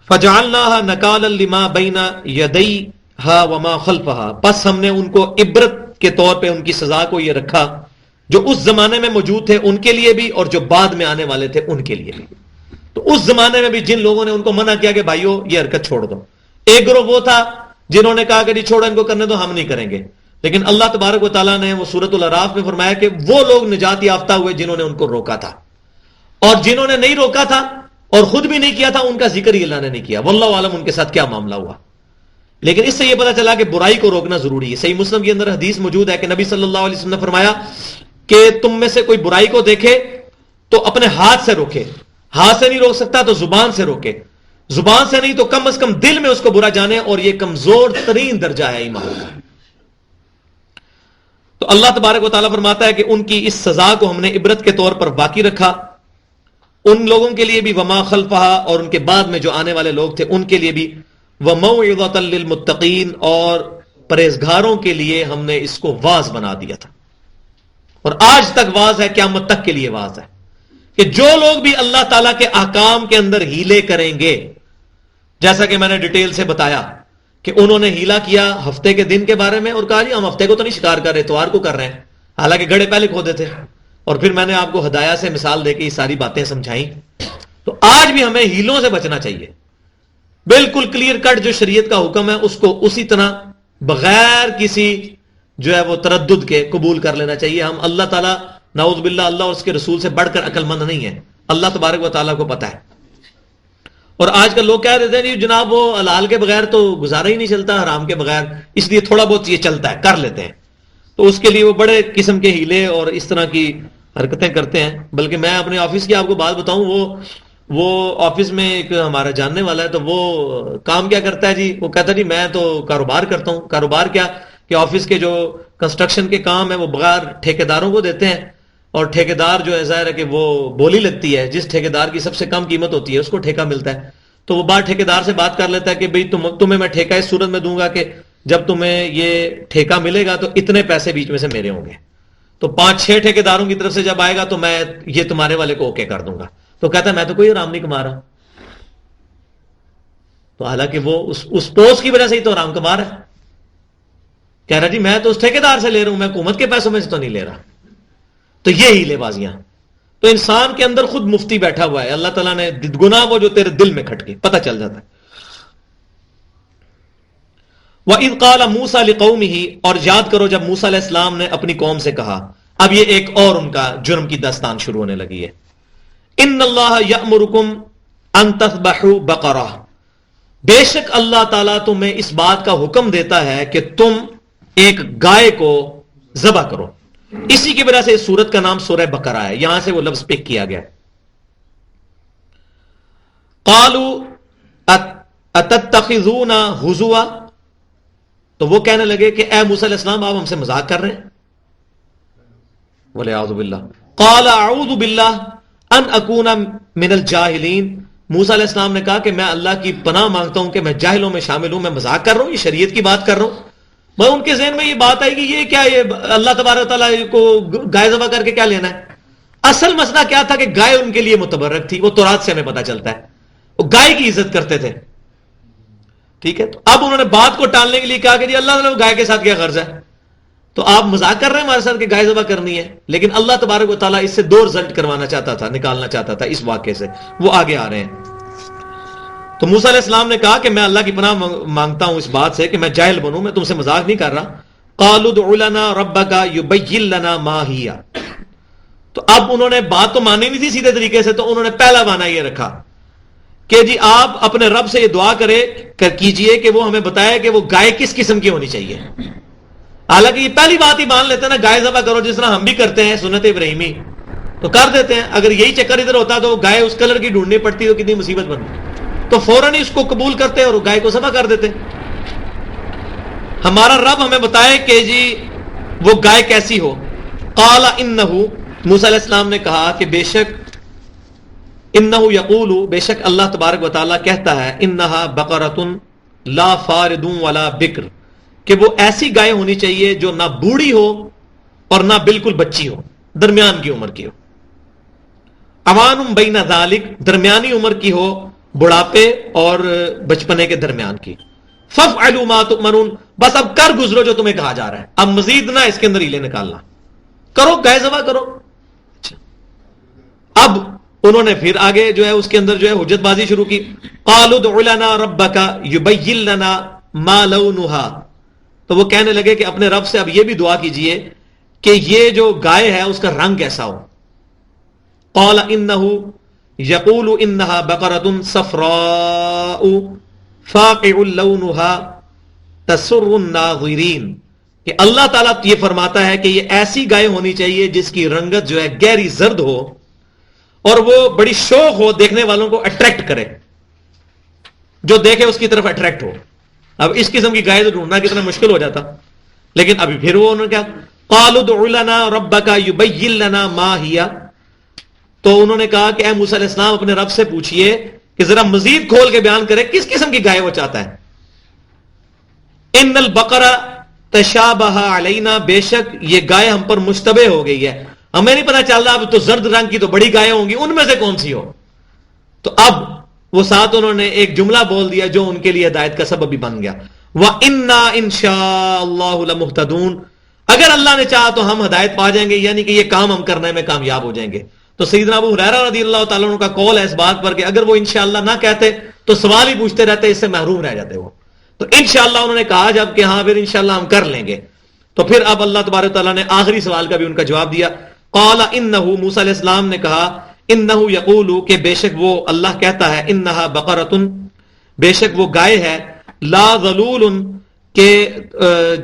فَجَعَلْنَاهَا نَكَالًا لِمَا بَيْنَ يَدَيْهَا وَمَا خَلْفَهَا، پس ہم نے ان کو عبرت کے طور پہ ان کی سزا کو یہ رکھا جو اس زمانے میں موجود تھے ان کے لیے بھی اور جو بعد میں آنے والے تھے ان کے لیے بھی. تو اس زمانے میں بھی جن لوگوں نے ان کو منع کیا کہ بھائیو یہ حرکت چھوڑ دو، ایک گروہ وہ تھا جنہوں نے کہا کہ نہیں چھوڑو ان کو کرنے دو، ہم نہیں کریں گے. لیکن اللہ تبارک و تعالیٰ نے وہ سورۃ الاعراف میں فرمایا کہ وہ لوگ نجات یافتہ ہوئے جنہوں نے ان کو روکا تھا، اور جنہوں نے نہیں روکا تھا اور خود بھی نہیں کیا تھا ان کا ذکر ہی اللہ نے نہیں کیا. واللہ عالم ان کے ساتھ کیا معاملہ ہوا. لیکن اس سے یہ پتہ چلا کہ برائی کو روکنا ضروری ہے. صحیح مسلم کے اندر حدیث موجود ہے کہ نبی صلی اللہ علیہ وسلم نے فرمایا کہ تم میں سے کوئی برائی کو دیکھے تو اپنے ہاتھ سے روکے، ہاتھ سے نہیں روک سکتا تو زبان سے روکے، زبان سے نہیں تو کم از کم دل میں اس کو برا جانے، اور یہ کمزور ترین درجہ ہے ایمان کا. تو اللہ تبارک و تعالیٰ فرماتا ہے کہ ان کی اس سزا کو ہم نے عبرت کے طور پر باقی رکھا، ان لوگوں کے لیے بھی وما خلفہا، اور ان کے بعد میں جو آنے والے لوگ تھے ان کے لیے بھی، وموعظۃ للمتقین، اور پرہیزگاروں کے لیے ہم نے اس کو واعظ بنا دیا تھا، اور آج تک واعظ ہے، قیامت تک کے لیے واعظ ہے کہ جو لوگ بھی اللہ تعالیٰ کے احکام کے اندر ہیلے کریں گے، جیسا کہ میں نے ڈیٹیل سے بتایا کہ انہوں نے ہیلا کیا ہفتے کے دن کے بارے میں اور کہا جی ہم ہفتے کو تو نہیں شکار کر رہے، اتوار کو کر رہے ہیں، حالانکہ گڑھے پہلے کھودے تھے، اور پھر میں نے آپ کو ہدایہ سے مثال دے کے یہ ساری باتیں سمجھائیں۔ تو آج بھی ہمیں ہیلوں سے بچنا چاہیے، بالکل کلیئر کٹ جو شریعت کا حکم ہے اس کو اسی طرح بغیر کسی جو ہے وہ تردد کے قبول کر لینا چاہیے۔ ہم اللہ تعالیٰ نعوذ باللہ اللہ اور اس کے رسول سے بڑھ کر عقل مند نہیں ہے، اللہ تبارک و تعالیٰ کو پتہ ہے۔ اور آج کل لوگ کہہ دیتے ہیں جی جناب وہ حلال کے بغیر تو گزارا ہی نہیں چلتا، حرام کے بغیر اس لیے تھوڑا بہت یہ چلتا ہے، کر لیتے ہیں، تو اس کے لیے وہ بڑے قسم کے ہیلے اور اس طرح کی حرکتیں کرتے ہیں۔ بلکہ میں اپنے آفس کی آپ کو بات بتاؤں، وہ آفس میں ایک ہمارا جاننے والا ہے، تو وہ کام کیا کرتا ہے جی، وہ کہتا ہے جی میں تو کاروبار کرتا ہوں۔ کاروبار کیا کہ آفس کے جو کنسٹرکشن کے کام ہے وہ بغیر ٹھیکیداروں کو دیتے ہیں، اور ٹھیکیدار جو ہے ظاہر ہے کہ وہ بولی لگتی ہے، جس ٹھیکیدار کی سب سے کم قیمت ہوتی ہے اس کو ٹھیکہ ملتا ہے، تو وہ بار ٹھیکیدار سے بات کر لیتا ہے کہ بھئی تمہیں میں ٹھیکہ اس صورت میں دوں گا کہ جب تمہیں یہ ٹھیکہ ملے گا تو اتنے پیسے بیچ میں سے میرے ہوں گے، تو 5-6 ٹھیکیداروں کی طرف سے جب آئے گا تو میں یہ تمہارے والے کو اوکے کر دوں گا۔ تو کہتا ہے میں تو کوئی حرام نہیں کما رہا، تو حالانکہ وہ اس پوسٹ کی وجہ سے ہی تو حرام کما رہا ہے، کہہ رہا جی میں تو اس ٹھیکیدار سے لے رہا ہوں، میں حکومت کے پیسوں میں سے تو نہیں لے رہا۔ تو یہ ہیلے بازیاں، تو انسان کے اندر خود مفتی بیٹھا ہوا ہے، اللہ تعالیٰ نے گناہ وہ جو تیرے دل میں کھٹکے پتہ چل جاتا ہے۔ وَإِذْ قَالَ مُوسَىٰ لِقَوْمِهِ، اور یاد کرو جب موسیٰ علیہ السلام نے اپنی قوم سے کہا، اب یہ ایک اور ان کا جرم کی داستان شروع ہونے لگی ہے۔ ان اللہ یأمرکم ان تذبحوا بقرہ، بے شک اللہ تعالیٰ تمہیں اس بات کا حکم دیتا ہے کہ تم ایک گائے کو ذبح کرو۔ اسی کی وجہ سے اس سورت کا نام سورہ بقرہ ہے، یہاں سے وہ لفظ پک کیا گیا۔ قالوا اتتخذون ہزوا، تو وہ کہنے لگے کہ اے موسیٰ علیہ السلام آپ ہم سے مذاق کر رہے ہیں، وَلِعَاذُ بِاللَّهِ قَالَ أَعُوذُ بِاللَّهِ أَنْ أَكُونَ مِنَ الْجَاهِلِينَ، موسیٰ علیہ السلام نے کہا کہ میں اللہ کی پناہ مانگتا ہوں کہ میں جاہلوں میں شامل ہوں، میں مذاق کر رہا ہوں، یہ شریعت کی بات کر رہا ہوں۔ میں ان کے ذہن میں یہ بات آئی کہ یہ کیا، یہ اللہ تبارک تعالیٰ کو گائے ذبح کر کے کیا لینا ہے؟ اصل مسئلہ کیا تھا کہ گائے ان کے لیے متبرک تھی، وہ تورات سے ہمیں پتہ چلتا ہے، وہ گائے کی عزت کرتے تھے، ٹھیک ہے۔ تو اب انہوں نے بات کو ٹالنے کے لیے کہا کہ جی اللہ تعالیٰ گائے کے ساتھ کیا غرض ہے، تو آپ مذاق کر رہے ہیں ہمارے ساتھ کہ گائے ذبح کرنی ہے، لیکن اللہ تبارک و تعالیٰ اس سے 2 رزلٹ کروانا چاہتا تھا، نکالنا چاہتا تھا اس واقعے سے، وہ آگے آ رہے ہیں۔ تو موسیٰ علیہ السلام نے کہا کہ میں اللہ کی پناہ مانگتا ہوں اس بات سے کہ میں جاہل بنوں، میں تم سے مذاق نہیں کر رہا۔ قالوا ادع لنا ربک یبین لنا ما ہی، تو اب انہوں نے بات تو مانی نہیں تھی سیدھے طریقے سے، تو انہوں نے پہلا معنی یہ رکھا کہ جی آپ اپنے رب سے یہ دعا کیجئے کہ وہ ہمیں بتائے کہ وہ گائے کس قسم کی ہونی چاہیے۔ حالانکہ یہ پہلی بات ہی مان لیتے ہیں نا، گائے ذبح کرو جس طرح ہم بھی کرتے ہیں سنت ابراہیمی، تو کر دیتے ہیں۔ اگر یہی چکر ادھر ہوتا تو گائے اس کلر کی ڈھونڈنی پڑتی تو کتنی مصیبت بنتی، تو فوراً ہی اس کو قبول کرتے اور گائے کو ذبح کر دیتے۔ ہمارا رب ہمیں بتائے کہ جی وہ گائے کیسی ہو۔ قال انہ، موسیٰ علیہ السلام نے کہا کہ بے شک، انہ یقول، بے شک اللہ تبارک و تعالیٰ کہتا ہے، انہا بقرۃ لا فارد ولا بکر، کہ وہ ایسی گائے ہونی چاہیے جو نہ بوڑھی ہو اور نہ بالکل بچی ہو، درمیان کی عمر کی ہو۔ اوان بین ذالک، درمیانی عمر کی ہو، بڑھاپے اور بچپنے کے درمیان کی۔ فافعلوا ما تؤمرون، بس اب کر گزرو جو تمہیں کہا جا رہا ہے، اب مزید نہ اس کے اندر ہیلے نکالنا، کرو گائے ذبح کرو۔ اب انہوں نے پھر آگے جو ہے اس کے اندر جو ہے حجت بازی شروع کی۔ قالوا ادع لنا ربک یبین لنا ما لونها، تو وہ کہنے لگے کہ اپنے رب سے اب یہ بھی دعا کیجئے کہ یہ جو گائے ہے اس کا رنگ کیسا ہو۔ قال انہ یقول انہا بقرۃ صفراء فاقع لونها تسر الناظرین، کہ اللہ تعالیٰ یہ فرماتا ہے کہ یہ ایسی گائے ہونی چاہیے جس کی رنگت جو ہے گہری زرد ہو اور وہ بڑی شوق ہو، دیکھنے والوں کو اٹریکٹ کرے، جو دیکھے اس کی طرف اٹریکٹ ہو۔ اب اس قسم کی گائے تو ڈھونڈنا کتنا مشکل ہو جاتا، لیکن ابھی پھر وہ انہوں نے کیا، قالوا ادع لنا ربک یبین لنا ما ہی، تو انہوں نے کہا کہ اے موسیٰ علیہ السلام اپنے رب سے پوچھئے کہ ذرا مزید کھول کے بیان کرے کس قسم کی گائے وہ چاہتا ہے. ان البقرہ تشابہ علینا، بے شک یہ گائے ہم پر مشتبہ ہو گئی ہے، ہمیں نہیں پتا چل رہا اب تو زرد رنگ کی تو بڑی گائے ہوں گی، ان میں سے کون سی ہو. تو اب وہ ساتھ انہوں نے ایک جملہ بول دیا جو ان کے لیے ہدایت کا سبب بھی بن گیا، وَإِنَّا إِن شَاءَ اللَّهُ لَمُهْتَدُونَ، اگر اللہ نے چاہا تو ہم ہدایت پا جائیں گے، یعنی کہ یہ کام ہم کرنے میں کامیاب ہو جائیں گے. تو سیدنا ابو ہریرہ رضی اللہ تعالیٰ عنہ کا قول ہے اس بات پر کہ اگر وہ انشاءاللہ نہ کہتے تو سوال ہی پوچھتے رہتے، اس سے محروم رہ جاتے وہ. تو انشاءاللہ انہوں نے کہا جب کہ ہاں پھر انشاءاللہ ہم کر لیں گے. تو پھر اب اللہ تبارک تعالیٰ نے آخری سوال کا بھی ان کا جواب دیا. قال انہ، موسیٰ علیہ السلام نے کہا انہ یقول، کہ بے شک وہ اللہ کہتا ہے، انہا بقرۃ، بے شک وہ گائے ہے، لا ذلول، کہ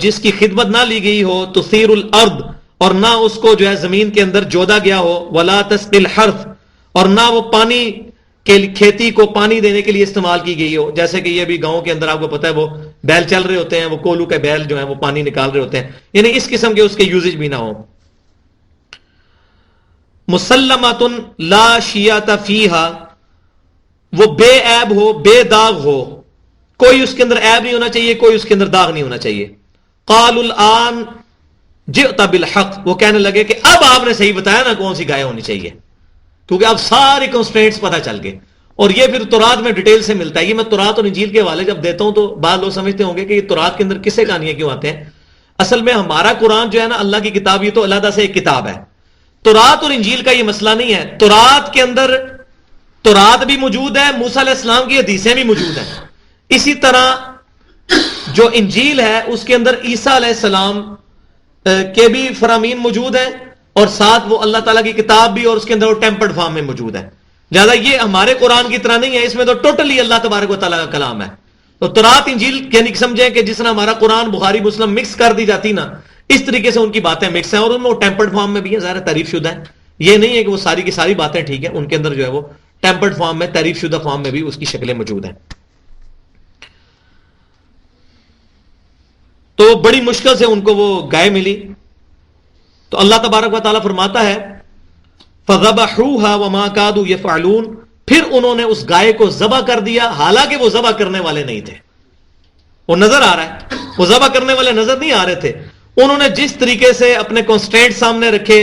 جس کی خدمت نہ لی گئی ہو، تثیر الارض، اور نہ اس کو جو ہے زمین کے اندر جودا گیا ہو، ولا تسقی الحرث، اور نہ وہ پانی کے کھیتی کو پانی دینے کے لیے استعمال کی گئی ہو. جیسے کہ یہ بھی گاؤں کے اندر آپ کو پتہ ہے وہ بیل چل رہے ہوتے ہیں، وہ کولو کے بیل جو ہیں وہ پانی نکال رہے ہوتے ہیں، یعنی اس قسم کے اس کے یوزج بھی نہ ہو. مسلمۃ لا شیاۃ فیہا، وہ بے عیب ہو، بے داغ ہو، کوئی اس کے اندر عیب نہیں ہونا چاہیے، کوئی اس کے اندر داغ نہیں ہونا چاہیے. قالوا الآن جئت بالحق، وہ کہنے لگے کہ اب آپ نے صحیح بتایا نا کون سی گائے ہونی چاہیے، کیونکہ اب ساری کنسٹرینٹس پتہ چل گئے. اور یہ پھر تورات میں ڈیٹیل سے ملتا ہے. یہ میں تورات اور انجیل کے حوالے جب دیتا ہوں تو بعض لوگ سمجھتے ہوں گے کہ یہ تورات کے اندر قصے کہانیاں کیوں آتے ہیں. اصل میں ہمارا قرآن جو ہے نا اللہ کی کتاب، یہ تو علیحدہ سے ایک کتاب ہے. تورات اور انجیل کا یہ مسئلہ نہیں ہے. تورات کے اندر تورات بھی موجود ہے، موسیٰ علیہ السلام کی حدیثیں بھی موجود ہیں. اسی طرح جو انجیل ہے اس کے اندر عیسیٰ علیہ السلام کے بھی فرامین موجود ہیں، اور ساتھ وہ اللہ تعالیٰ کی کتاب بھی، اور اس کے اندر وہ ٹیمپرڈ فارم میں موجود ہے. لہٰذا یہ ہمارے قرآن کی طرح نہیں ہے، اس میں تو ٹوٹلی اللہ تبارک و تعالیٰ کا کلام ہے. تو تورات انجیل یعنی سمجھیں کہ جس طرح ہمارا قرآن بخاری مسلم مکس کر دی جاتی نا، اس طریقے سے ان کی باتیں مکس ہیں، اور ان میں وہ ٹیمپرڈ فارم میں بھی ہیں، ظاہر تعریف شدہ ہیں. یہ نہیں ہے کہ وہ ساری کی ساری باتیں ٹھیک ہیں، ان کے اندر جو ہے وہ ٹیمپرڈ فارم میں، تعریف شدہ فارم میں بھی اس کی شکلیں موجود ہیں. تو بڑی مشکل سے ان کو وہ گائے ملی. تو اللہ تبارک و تعالیٰ فرماتا ہے فَذَبَحُوهَا وَمَا كَادُوا يَفْعَلُونَ، پھر انہوں نے اس گائے کو ذبح کر دیا، حالانکہ وہ ذبح کرنے والے نہیں تھے. وہ نظر آ رہا ہے وہ ذبح کرنے والے نظر نہیں آ رہے تھے. انہوں نے جس طریقے سے اپنے کنسٹرینٹ سامنے رکھے،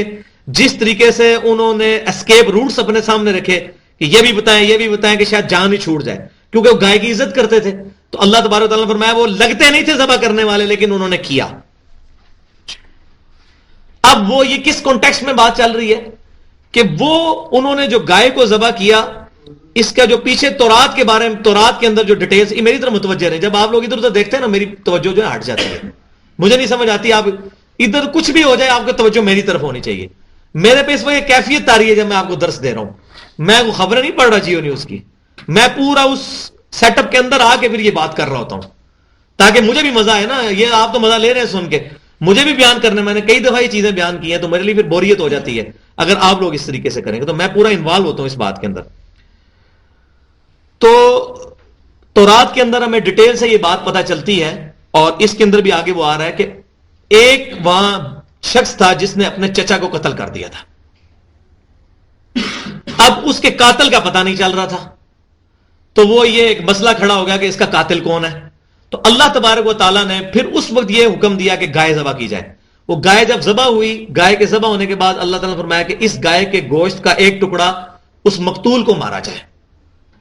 جس طریقے سے انہوں نے اسکیپ روٹس اپنے سامنے رکھے کہ یہ بھی بتائیں کہ شاید جان ہی چھوٹ جائے، کیونکہ وہ گائے کی عزت کرتے تھے. تو اللہ تبارک و تعالیٰ نے فرمایا وہ لگتے نہیں تھے ذبح کرنے والے، لیکن انہوں نے کیا. اب وہ یہ کس کانٹیکسٹ میں بات چل رہی ہے کہ وہ انہوں نے جو گائے کو ذبح کیا، اس کا جو پیچھے تورات کے بارے میں، تورات کے اندر جو ڈیٹیلز، میری طرف متوجہ رہے. جب آپ لوگ ادھر ادھر دیکھتے ہیں نا میری توجہ جو ہے ہٹ جاتی ہے، مجھے نہیں سمجھ آتی. آپ ادھر کچھ بھی ہو جائے آپ کی توجہ میری طرف ہونی چاہیے. میرے پہ اس وقت یہ کیفیت آ رہی ہے جب میں آپ کو درس دے رہا ہوں، میں وہ خبریں نہیں پڑھ رہا جیو نیوز کی، میں پورا اس سیٹ اپ کے اندر آ کے پھر یہ بات کر رہا ہوتا ہوں تاکہ مجھے بھی مزہ آئے نا. یہ آپ تو مزہ لے رہے ہیں سن کے، مجھے بھی بیان کرنے، میں نے کئی دفعہ یہ چیزیں بیان کی ہیں تو میرے لیے پھر بوریت ہو جاتی ہے اگر آپ لوگ اس طریقے سے کریں گے. تو میں پورا انوالو ہوتا ہوں اس بات کے اندر. تو تورات کے اندر ہمیں ڈیٹیل سے یہ بات پتہ چلتی ہے، اور اس کے اندر بھی آگے وہ آ رہا ہے کہ ایک وہاں شخص تھا جس نے اپنے چچا کو قتل کر دیا تھا. اب اس کے قاتل کا پتہ نہیں چل رہا تھا، تو وہ یہ ایک مسئلہ کھڑا ہو گیا کہ اس کا قاتل کون ہے. تو اللہ تبارک و تعالیٰ نے پھر اس وقت یہ حکم دیا کہ گائے ذبح کی جائے. وہ گائے جب ذبح ہوئی، گائے کے ذبح ہونے کے بعد اللہ تعالیٰ نے فرمایا کہ اس گائے کے گوشت کا ایک ٹکڑا اس مقتول کو مارا جائے،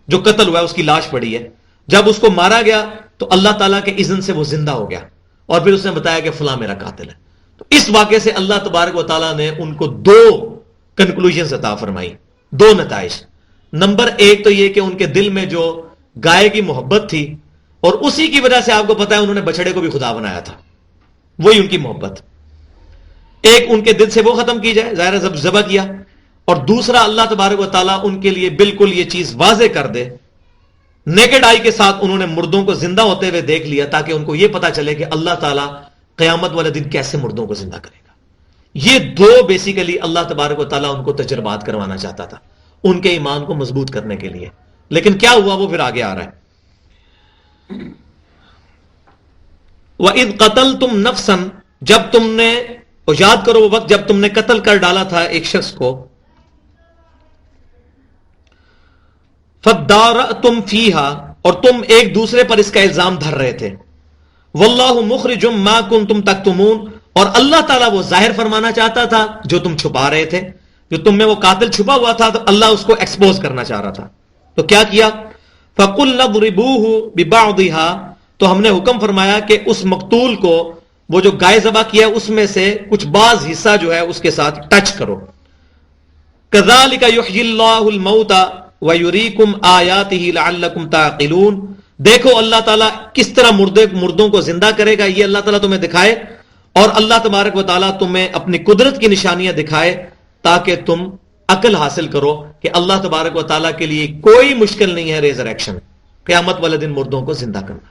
جو قتل ہوا ہے اس کی لاش پڑی ہے. جب اس کو مارا گیا تو اللہ تعالیٰ کے اذن سے وہ زندہ ہو گیا، اور پھر اس نے بتایا کہ فلاں میرا قاتل ہے. تو اس واقعے سے اللہ تبارک و تعالیٰ نے ان کو دو کنکلوژنز عطا فرمائی، دو نتائج. نمبر ایک تو یہ کہ ان کے دل میں جو گائے کی محبت تھی، اور اسی کی وجہ سے آپ کو پتا ہے انہوں نے بچڑے کو بھی خدا بنایا تھا، وہی ان کی محبت. ایک ان کے دل سے وہ ختم کی جائے، ظاہر ہے ذبح کیا. اور دوسرا اللہ تبارک و تعالیٰ ان کے لیے بالکل یہ چیز واضح کر دے، نیکڈ آئی کے ساتھ انہوں نے مردوں کو زندہ ہوتے ہوئے دیکھ لیا، تاکہ ان کو یہ پتا چلے کہ اللہ تعالیٰ قیامت والے دن کیسے مردوں کو زندہ کرے گا. یہ دو بیسیکلی اللہ تبارک و تعالیٰ ان کو تجربات کروانا چاہتا تھا ان کے ایمان کو مضبوط کرنے کے لیے. لیکن کیا ہوا وہ پھر آگے آ رہا ہے. وَإِذْ قَتَلْتُمْ نَفْسًا، جب تم نے اور یاد کرو وہ وقت جب تم نے قتل کر ڈالا تھا ایک شخص کو. فَدَّارَأْتُمْ فِيهَا، اور تم ایک دوسرے پر اس کا الزام دھر رہے تھے. وَاللَّهُ مُخْرِجٌ مَا كُنْتُمْ تَكْتُمُونَ، اور اللہ تعالیٰ وہ ظاہر فرمانا چاہتا تھا جو تم چھپا رہے تھے. جو تم میں وہ قاتل چھپا ہوا تھا تو اللہ اس کو ایکسپوز کرنا چاہ رہا تھا. تو کیا کیا؟ فَقُلْنَا اضْرِبُوهُ بِبَعْضِهَا، تو ہم نے حکم فرمایا کہ اس مقتول کو وہ جو گائے ذبح کیا اس میں سے کچھ بعض حصہ جو ہے اس کے ساتھ ٹچ کرو. كَذَلِكَ يُحْيِي اللَّهُ الْمَوْتَى وَيُرِيكُمْ آيَاتِهِ لَعَلَّكُمْ تَعْقِلُونَ. دیکھو اللہ تعالیٰ کس طرح مردوں کو زندہ کرے گا، یہ اللہ تعالیٰ تمہیں دکھائے، اور اللہ تبارک و تعالیٰ تمہیں اپنی قدرت کی نشانیاں دکھائے تاکہ تم عقل حاصل کرو کہ اللہ تبارک و تعالیٰ کے لیے کوئی مشکل نہیں ہے ریزریکشن، قیامت والے دن مردوں کو زندہ کرنا.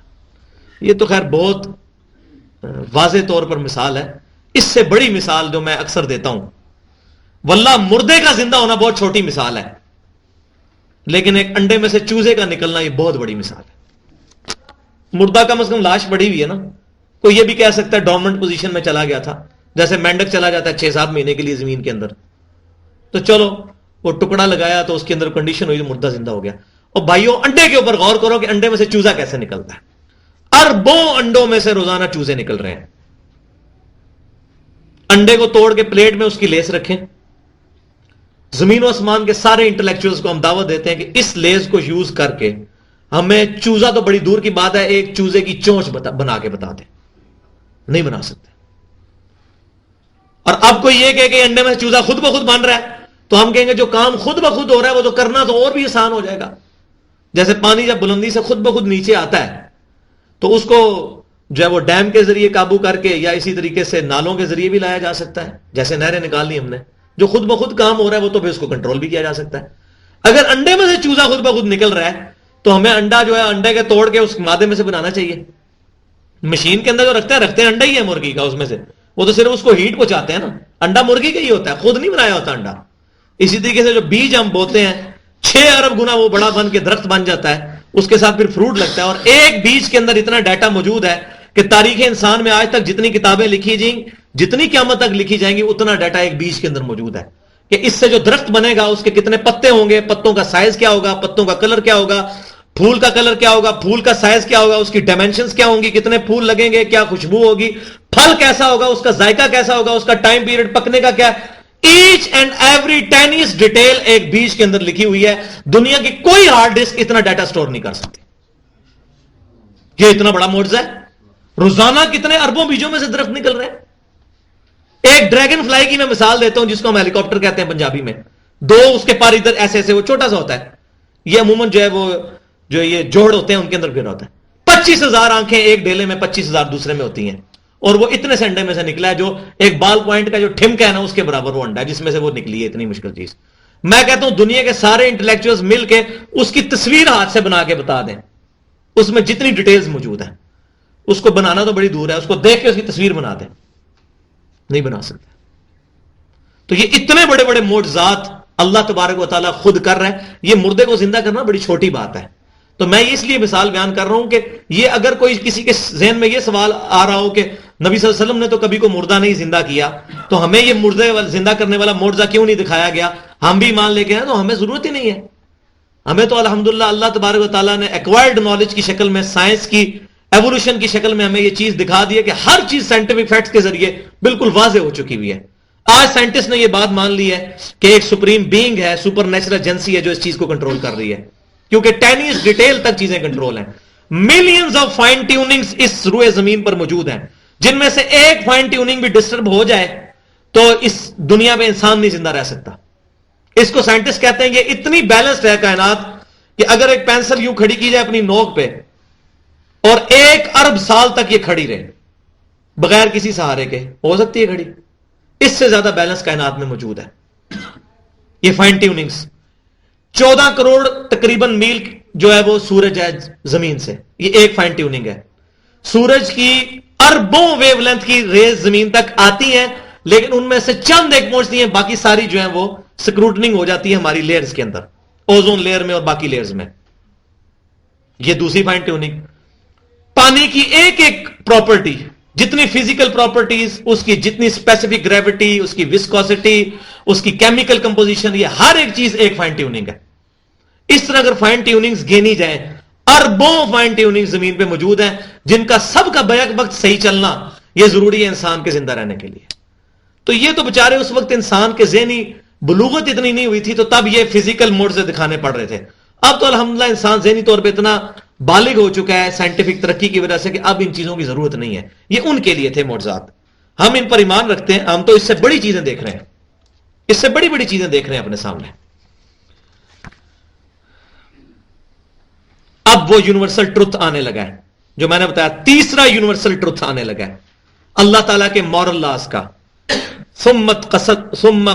یہ تو خیر بہت واضح طور پر مثال ہے. اس سے بڑی مثال جو میں اکثر دیتا ہوں، واللہ مردے کا زندہ ہونا بہت چھوٹی مثال ہے، لیکن ایک انڈے میں سے چوزے کا نکلنا یہ بہت بڑی مثال ہے. مردہ کم از کم لاش پڑی ہوئی ہے نا. کوئی یہ بھی کہہ سکتا ہے ڈورمنٹ پوزیشن میں چلا گیا تھا، جیسے مینڈک چلا جاتا ہے 6-7 مہینے کے لیے زمین کے اندر، تو چلو وہ ٹکڑا لگایا تو اس کے اندر کنڈیشن ہوئی تو مردہ زندہ ہو گیا. اور بھائیوں انڈے کے اوپر غور کرو کہ انڈے میں سے چوزا کیسے نکلتا ہے. اربوں انڈوں میں سے روزانہ چوزے نکل رہے ہیں. انڈے کو توڑ کے پلیٹ میں اس کی لیس رکھیں. زمین و آسمان کے سارے انٹلیکچوئلز کو ہم دعوت دیتے ہیں کہ اس لیس کو یوز کر کے ہمیں چوزا تو بڑی دور کی بات ہے، ایک چوزے کی چونچ بنا کے بتا دیں. نہیں بنا سکتے. اور اب کوئی یہ کہ انڈے میں چوزا خود بخود بن رہا ہے تو ہم کہیں گے جو کام خود بخود ہو رہا ہے وہ تو کرنا تو اور بھی آسان ہو جائے گا. جیسے پانی جب بلندی سے خود بخود نیچے آتا ہے تو اس کو جو ہے وہ ڈیم کے ذریعے قابو کر کے یا اسی طریقے سے نالوں کے ذریعے بھی لایا جا سکتا ہے. جیسے نہریں نکال لی ہم نے، جو خود بخود کام ہو رہا ہے وہ تو پھر اس کو کنٹرول بھی کیا جا سکتا ہے. اگر انڈے میں سے چوزا خود بخود نکل رہا ہے تو ہمیں انڈا جو ہے انڈے کے توڑ کے اس مادے میں سے بنانا چاہیے. مشین کے اندر جو رکھتے ہیں انڈا ہی ہے مرغی کا، اس میں سے وہ تو صرف اس کو ہیٹ پہنچاتے ہیں نا. انڈا مرغی کا ہی ہوتا ہے، خود نہیں بنایا ہوتا انڈا. اسی طریقے سے جو بیج ہم بوتے ہیں 6 ارب گنا وہ بڑا بن کے درخت بن جاتا ہے، اس کے ساتھ پھر فروٹ لگتا ہے. اور ایک بیج کے اندر اتنا ڈیٹا موجود ہے کہ تاریخ انسان میں آج تک جتنی کتابیں لکھی جائیں، جتنی قیامت تک لکھی جائیں گی، اتنا ڈیٹا ایک بیج کے اندر موجود ہے کہ اس سے جو درخت بنے گا اس کے کتنے پتے ہوں گے، پتوں کا سائز کیا ہوگا، پتوں کا کلر کیا ہوگا، پھول کا کلر کیا ہوگا، پھول کا سائز کیا ہوگا، اس کی ڈائمینشنز کیا ہوں گی، کتنے پھول لگیں گے، کیا خوشبو ہوگی، پھل کیسا ہوگا، اس کا ذائقہ کیسا ہوگا، اس کا ٹائم پیریڈ پکنے کا کیا. ایچ اینڈ ایوری ٹینیس ڈیٹیل ایک بیج کے اندر لکھی ہوئی ہے. دنیا کی کوئی ہارڈ ڈسک اتنا ڈیٹا سٹور نہیں کر سکتی. یہ اتنا بڑا معجزہ ہے. روزانہ کتنے اربوں بیجوں میں سے درخت نکل رہے ہیں. ایک ڈریگن فلائی کی میں مثال دیتا ہوں جس کو ہم ہیلی کاپٹر کہتے ہیں پنجابی میں. 2 اس کے پر ادھر ایسے ایسے وہ چھوٹا سا ہوتا ہے. یہ عموماً جو ہے وہ جو یہ جوڑ ہوتے ہیں ان کے اندر پھر ہوتا ہے. 25,000 آنکھیں ایک ڈیلے میں، 25,000 دوسرے میں ہوتی ہیں. اور وہ اتنے سے انڈے میں سے نکلا ہے جو ایک بال پوائنٹ کا جو ٹھمکا ہے نا اس کے برابر وہ انڈا ہے جس میں سے وہ نکلی ہے. اتنی مشکل چیز. میں کہتا ہوں دنیا کے سارے انٹلیکچوئلز مل کے اس کی تصویر ہاتھ سے بنا کے بتا دیں، اس میں جتنی ڈیٹیلز موجود ہیں. اس کو بنانا تو بڑی دور ہے، اس کو دیکھ کے اس کی تصویر بنا دیں. نہیں بنا سکتے. تو یہ اتنے بڑے بڑے معجزات اللہ تبارک و تعالیٰ خود کر رہا ہے. یہ مردے کو زندہ کرنا بڑی چھوٹی بات ہے. تو میں اس لیے مثال بیان کر رہا ہوں کہ یہ اگر کوئی کسی کے ذہن میں یہ سوال آ رہا ہو کہ نبی صلی اللہ علیہ وسلم نے تو کبھی کو مردہ نہیں زندہ کیا، تو ہمیں یہ مردے زندہ کرنے والا معجزہ کیوں نہیں دکھایا گیا؟ ہم بھی مان لے کے ہیں تو ہمیں ضرورت ہی نہیں ہے. ہمیں تو الحمدللہ اللہ تبارک و تعالیٰ نے ایکوائرڈ نالج کی شکل میں، سائنس کی ایوولوشن کی شکل میں ہمیں یہ چیز دکھا دی ہے کہ ہر چیز سائنٹیفک فیکٹس کے ذریعے بالکل واضح ہو چکی ہوئی ہے. آج سائنٹسٹ نے یہ بات مان لی ہے کہ ایک سپریم بینگ ہے، سپر نیچرل ایجنسی ہے جو اس چیز کو کنٹرول کر رہی ہے، کیونکہ ٹینیس ڈیٹیل تک چیزیں کنٹرول ہیں. ملینز آف فائن ٹیوننگز اس روئے زمین پر موجود ہیں، جن میں سے ایک فائن ٹیوننگ بھی ڈسٹرب ہو جائے تو اس دنیا میں انسان نہیں زندہ رہ سکتا. اس کو سائنٹسٹ کہتے ہیں یہ اتنی بیلنسڈ ہے کائنات کہ اگر ایک پینسل یوں کھڑی کی جائے اپنی نوک پہ اور 1 ارب سال تک یہ کھڑی رہے بغیر کسی سہارے کے، ہو سکتی ہے کھڑی؟ اس سے زیادہ بیلنس کائنات میں موجود ہے. یہ فائن ٹیوننگز 14 کروڑ تقریباً میل جو ہے وہ سورج ہے زمین سے، یہ ایک فائن ٹیوننگ ہے. سورج کی اربوں ویو لینتھ کی ریز زمین تک آتی ہیں، لیکن ان میں سے چند ایک پہنچتی ہیں، باقی ساری جو ہیں وہ سکروٹنگ ہو جاتی ہے ہماری لیئرز کے اندر، اوزون لیئر میں اور باقی لیئرز میں. یہ دوسری فائن ٹیوننگ. پانی کی ایک ایک پراپرٹی جتنی فزیکل پراپرٹیز، اس کی جتنی اسپیسیفک گریوٹی، اس کی وسکوسٹی، اس کی کیمیکل کمپوزیشن، یہ ہر ایک چیز ایک فائن ٹیوننگ ہے. اس طرح اگر فائن ٹیوننگز گینی جائیں، اربوں فائن ٹیوننگ زمین پہ موجود ہیں جن کا سب کا بیک وقت صحیح چلنا یہ ضروری ہے انسان کے زندہ رہنے کے لیے. تو یہ تو بےچارے اس وقت انسان کے ذہنی بلوغت اتنی نہیں ہوئی تھی تو تب یہ فزیکل موڈ سے دکھانے پڑ رہے تھے. اب تو الحمدللہ انسان ذہنی طور پہ اتنا بالغ ہو چکا ہے سائنٹیفک ترقی کی وجہ سے کہ اب ان چیزوں کی ضرورت نہیں ہے. یہ ان کے لیے تھے معجزات. ہم ان پر ایمان رکھتے ہیں، ہم تو اس سے بڑی چیزیں دیکھ رہے ہیں، اس سے بڑی بڑی چیزیں دیکھ رہے ہیں اپنے سامنے. اب وہ یونیورسل ٹروتھ آنے لگا ہے جو میں نے بتایا، تیسرا یونیورسل ٹروتھ آنے لگا ہے اللہ تعالیٰ کے مورل لاز کا. ثم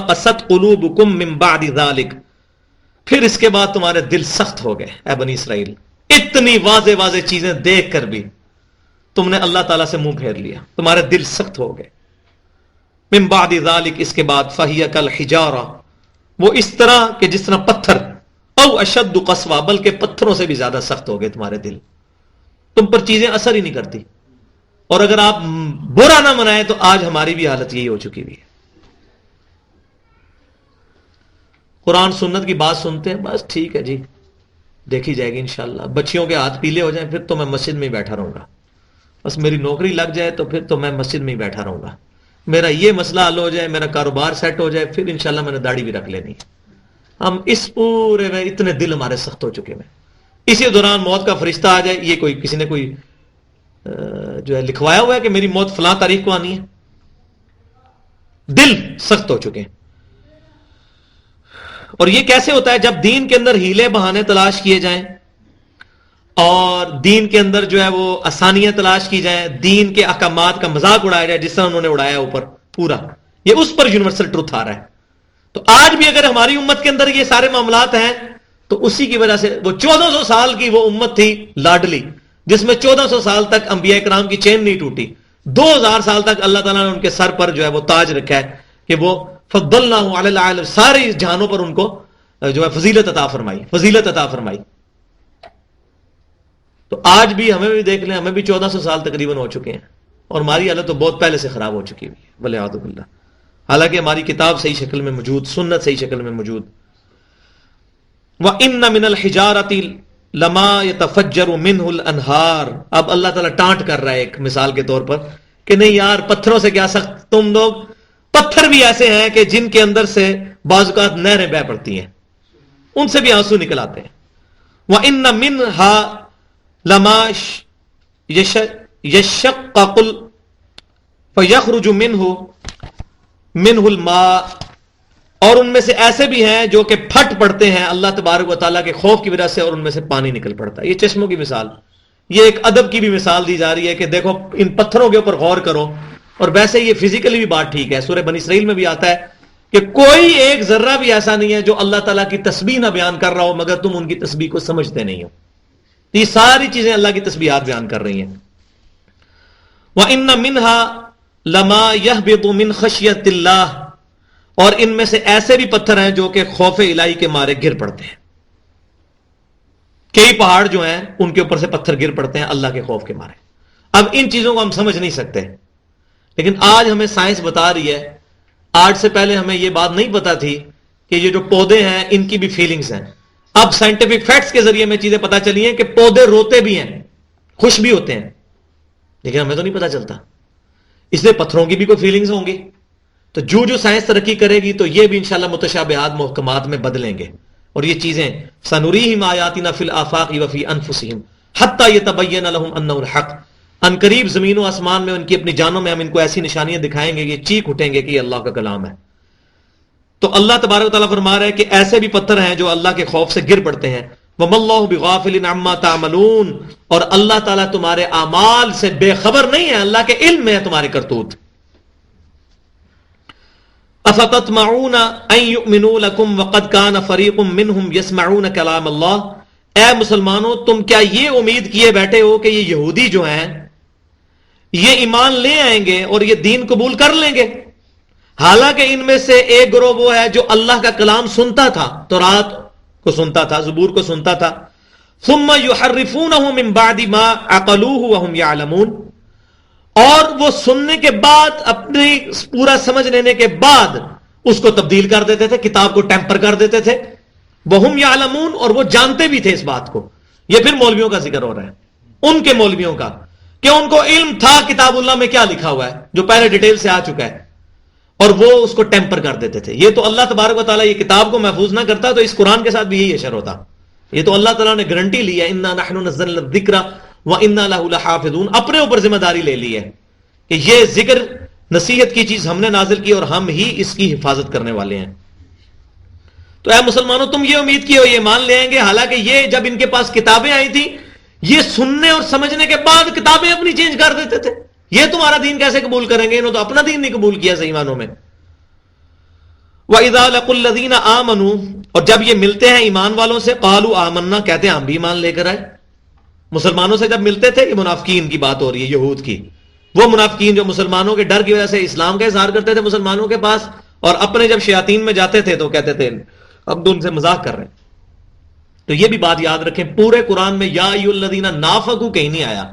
قست قلوبکم من بعد ذلک، پھر اس کے بعد تمہارے دل سخت ہو گئے اے بنی اسرائیل. اتنی واضح واضح چیزیں دیکھ کر بھی تم نے اللہ تعالیٰ سے منہ پھیر لیا، تمہارے دل سخت ہو گئے. من بعد ذلک، اس کے بعد فہی کالحجارہ، وہ اس طرح کہ جس طرح پتھر، او اشد قسوہ، بلکہ پتھروں سے بھی زیادہ سخت ہو گئے تمہارے دل. تم پر چیزیں اثر ہی نہیں کرتی. اور اگر آپ برا نہ منائیں تو آج ہماری بھی حالت یہی ہو چکی ہوئی ہے. قرآن سنت کی بات سنتے ہیں، بس ٹھیک ہے جی دیکھی جائے گی انشاءاللہ. بچیوں کے ہاتھ پیلے ہو جائیں پھر تو میں مسجد میں ہی بیٹھا رہوں گا. بس میری نوکری لگ جائے تو پھر تو میں مسجد میں ہی بیٹھا رہوں گا. میرا یہ مسئلہ حل ہو جائے، میرا کاروبار سیٹ ہو جائے، پھر انشاءاللہ میں نے داڑھی بھی رکھ لینی. ہم اس پورے میں اتنے دل ہمارے سخت ہو چکے ہیں. اسی دوران موت کا فرشتہ آ جائے، یہ کوئی کسی نے کوئی جو ہے لکھوایا ہوا ہے کہ میری موت فلاں تاریخ کو آنی ہے. دل سخت ہو چکے ہیں. اور یہ کیسے ہوتا ہے؟ جب دین کے اندر ہیلے بہانے تلاش کیے جائیں اور دین کے اندر جو ہے وہ آسانیاں تلاش کی جائیں، دین کے احکامات کا مذاق اڑایا جائے جس طرح انہوں نے اڑایا اوپر پورا، یہ اس پر یونیورسل ٹروتھ آ رہا ہے. تو آج بھی اگر ہماری امت کے اندر یہ سارے معاملات ہیں تو اسی کی وجہ سے وہ 1400 سال کی وہ امت تھی لاڈلی، جس میں 1400 سال تک انبیاء کرام کی چین نہیں ٹوٹی. 2000 سال تک اللہ تعالیٰ نے ان کے سر پر جو ہے وہ تاج رکھا ہے کہ وہ فضلناہ علی العالمین، سارے جہانوں پر ان کو جو ہے فضیلت عطا فرمائی. تو آج بھی ہمیں بھی دیکھ لیں، ہمیں بھی 1400 سال تقریباً ہو چکے ہیں اور ہماری حالت تو بہت پہلے سے خراب ہو چکی ہوئی ہے والعیاذ باللہ. حالانکہ ہماری کتاب صحیح شکل میں موجود، سنت صحیح شکل میں موجود. وَإِنَّ مِنَ الْحِجَارَةِ لَمَا يَتَفَجَّرُ مِنْهُ الْأَنْهَارُ. اب اللہ تعالیٰ ٹانٹ کر رہا ہے ایک مثال کے طور پر کہ نہیں یار پتھروں سے کیا سخت تم لوگ، پتھر بھی ایسے ہیں کہ جن کے اندر سے بعض اوقات نہریں بہہ پڑتی ہیں، ان سے بھی آنسو نکل آتے ہیں. وَإِنَّ مِنْهَا لَمَا يَشَّقَّقُ فَيَخْرُجُ مِنْهُ الْمَاءُ. اور ان میں سے ایسے بھی ہیں جو کہ پھٹ پڑتے ہیں اللہ تبارک و تعالیٰ کے خوف کی وجہ سے اور ان میں سے پانی نکل پڑتا ہے. یہ چشموں کی مثال، یہ ایک ادب کی بھی مثال دی جا رہی ہے کہ دیکھو ان پتھروں کے اوپر غور کرو. اور ویسے یہ فزیکلی بھی بات ٹھیک ہے، سورہ بنی اسرائیل میں بھی آتا ہے کہ کوئی ایک ذرہ بھی ایسا نہیں ہے جو اللہ تعالیٰ کی تسبیح نہ بیان کر رہا ہو مگر تم ان کی تسبیح کو سمجھتے نہیں ہو. یہ ساری چیزیں اللہ کی تسبیحات بیان کر رہی ہیں. وَإِنَّ مِنْهَا لَمَا يَهْبِطُ مِنْ خَشْيَةِ اللَّهِ. اور ان میں سے ایسے بھی پتھر ہیں جو کہ خوف الہی کے مارے گر پڑتے ہیں. کئی پہاڑ جو ہیں ان کے اوپر سے پتھر گر پڑتے ہیں اللہ کے خوف کے مارے. اب ان چیزوں کو ہم سمجھ نہیں سکتے، لیکن آج ہمیں سائنس بتا رہی ہے. آج سے پہلے ہمیں یہ بات نہیں پتا تھی کہ یہ جو پودے ہیں ان کی بھی فیلنگز ہیں. اب سائنٹیفک فیکٹس کے ذریعے میں چیزیں پتا چلی ہیں کہ پودے روتے بھی ہیں، خوش بھی ہوتے ہیں، لیکن ہمیں تو نہیں پتا چلتا. اس لیے پتھروں کی بھی کوئی فیلنگز ہوں گی. تو جو سائنس ترقی کرے گی تو یہ بھی انشاءاللہ متشابہات محکمات میں بدلیں گے. اور یہ چیزیں سنریہم آیاتنا فی الآفاق وفی انفسہم حتی یتبین لہم انہ الحق. ان قریب زمین و آسمان میں ان کی اپنی جانوں میں ہم ان کو ایسی نشانیاں دکھائیں گے، یہ چیخ اٹھیں گے کہ یہ اللہ کا کلام ہے. تو اللہ تبارک و تعالیٰ فرما رہا ہے کہ ایسے بھی پتھر ہیں جو اللہ کے خوف سے گر پڑتے ہیں. وَمَا اللَّهُ بِغَافِلٍ عَمَّا تَعْمَلُونَ. اور اللہ تعالیٰ تمہارے اعمال سے بے خبر نہیں ہے، اللہ کے علم میں ہے تمہارے کرتوت. افتطمعون ان یؤمنوا لکم وقد کان فریق منہم یسمعون کلام اللہ. اے مسلمانوں تم کیا یہ امید کیے بیٹھے ہو کہ یہ یہودی جو ہیں یہ ایمان لے آئیں گے اور یہ دین قبول کر لیں گے؟ حالانکہ ان میں سے ایک گروہ وہ ہے جو اللہ کا کلام سنتا تھا، تورات کو سنتا تھا، زبور کو سنتا تھا. ثم یحرفونہ من بعد ما عقلوہ وہم یعلمون. اور وہ سننے کے بعد اپنی پورا سمجھ لینے کے بعد اس کو تبدیل کر دیتے تھے، کتاب کو ٹیمپر کر دیتے تھے. وَهُمْ يَعْلَمُونَ، اور وہ جانتے بھی تھے اس بات کو. یہ پھر مولویوں کا ذکر ہو رہا ہے، ان کے مولویوں کا، کہ ان کو علم تھا کتاب اللہ میں کیا لکھا ہوا ہے، جو پہلے ڈیٹیل سے آ چکا ہے، اور وہ اس کو ٹیمپر کر دیتے تھے. یہ تو اللہ تبارک و تعالیٰ یہ کتاب کو محفوظ نہ کرتا تو اس قرآن کے ساتھ بھی یہی اشر ہوتا. یہ تو اللہ تعالیٰ نے گارنٹی لی ہے، اِنَّا نَحْنُ نَزَّلْنَا الذِّكْرَ وَإِنَّا لَهُ لَحَافِظُونَ، اپنے اوپر ذمہ داری لے لی ہے کہ یہ ذکر نصیحت کی چیز ہم نے نازل کی اور ہم ہی اس کی حفاظت کرنے والے ہیں. تو اے مسلمانوں، تم یہ امید کیے ہو یہ مان لے آئیں گے، حالانکہ یہ جب ان کے پاس کتابیں آئی تھی یہ سننے اور سمجھنے کے بعد کتابیں اپنی چینج کر دیتے تھے. یہ تمہارا دین کیسے قبول کریں گے؟ انہوں تو اپنا دین نہیں قبول کیا صحیح معنوں میں. وَإِذَا لَقُوا الَّذِينَ آمَنُوا، اور جب یہ ملتے ہیں ایمان والوں سے، قَالُوا آمَنَّا، کہتے ہیں ہم بھی ایمان لے کر آئے. مسلمانوں سے جب ملتے تھے، یہ منافقین کی بات ہو رہی ہے، یہود کی. وہ منافقین جو مسلمانوں کے ڈر کی وجہ سے اسلام کا اظہار کرتے تھے مسلمانوں کے پاس، اور اپنے جب شیاطین میں جاتے تھے تو کہتے تھے اب تو ان سے مذاق کر رہے ہیں. تو یہ بھی بات یاد رکھیں، پورے قرآن میں یا ایھا الذین نافقوا کہیں نہیں آیا.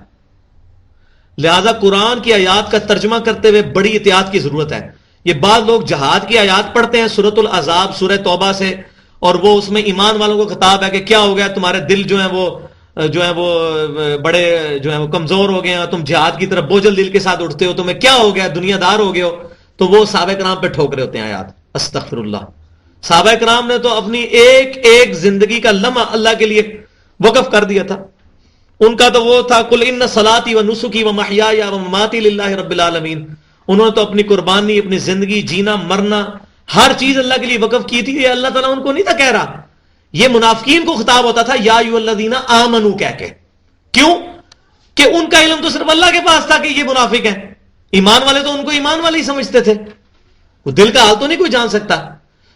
لہذا قرآن کی آیات کا ترجمہ کرتے ہوئے بڑی احتیاط کی ضرورت ہے. یہ بعض لوگ جہاد کی آیات پڑھتے ہیں سورۃ الاحزاب، سورہ توبہ سے، اور وہ اس میں ایمان والوں کو خطاب ہے کہ کیا ہو گیا تمہارے دل جو ہیں وہ بڑے جو ہیں وہ کمزور ہو گئے ہیں، تم جہاد کی طرف بوجھل دل کے ساتھ اٹھتے ہو، تمہیں کیا ہو گیا، دنیا دار ہو گئے ہو. تو وہ صحابہ کرام پہ ٹھوک رہے ہوتے ہیں آیات. استغفر اللہ. صحابہ کرام نے تو اپنی ایک ایک زندگی کا لمحہ اللہ کے لیے وقف کر دیا تھا. ان کا تو وہ تھا قل ان صلاتی و نسکی و محیایا و مماتی للہ رب العالمین. انہوں نے تو اپنی قربانی، اپنی زندگی، جینا مرنا، ہر چیز اللہ کے لیے وقف کی تھی. یہ اللہ تعالیٰ ان کو نہیں تھا کہہ رہا، یہ منافقین کو خطاب ہوتا تھا یا ایھا الذین آمنوا کہہ کے. کیوں؟ کہ ان کا علم تو صرف اللہ کے پاس تھا کہ یہ منافق ہیں. ایمان والے تو ان کو ایمان والے ہی سمجھتے تھے، وہ دل کا حال تو نہیں کوئی جان سکتا.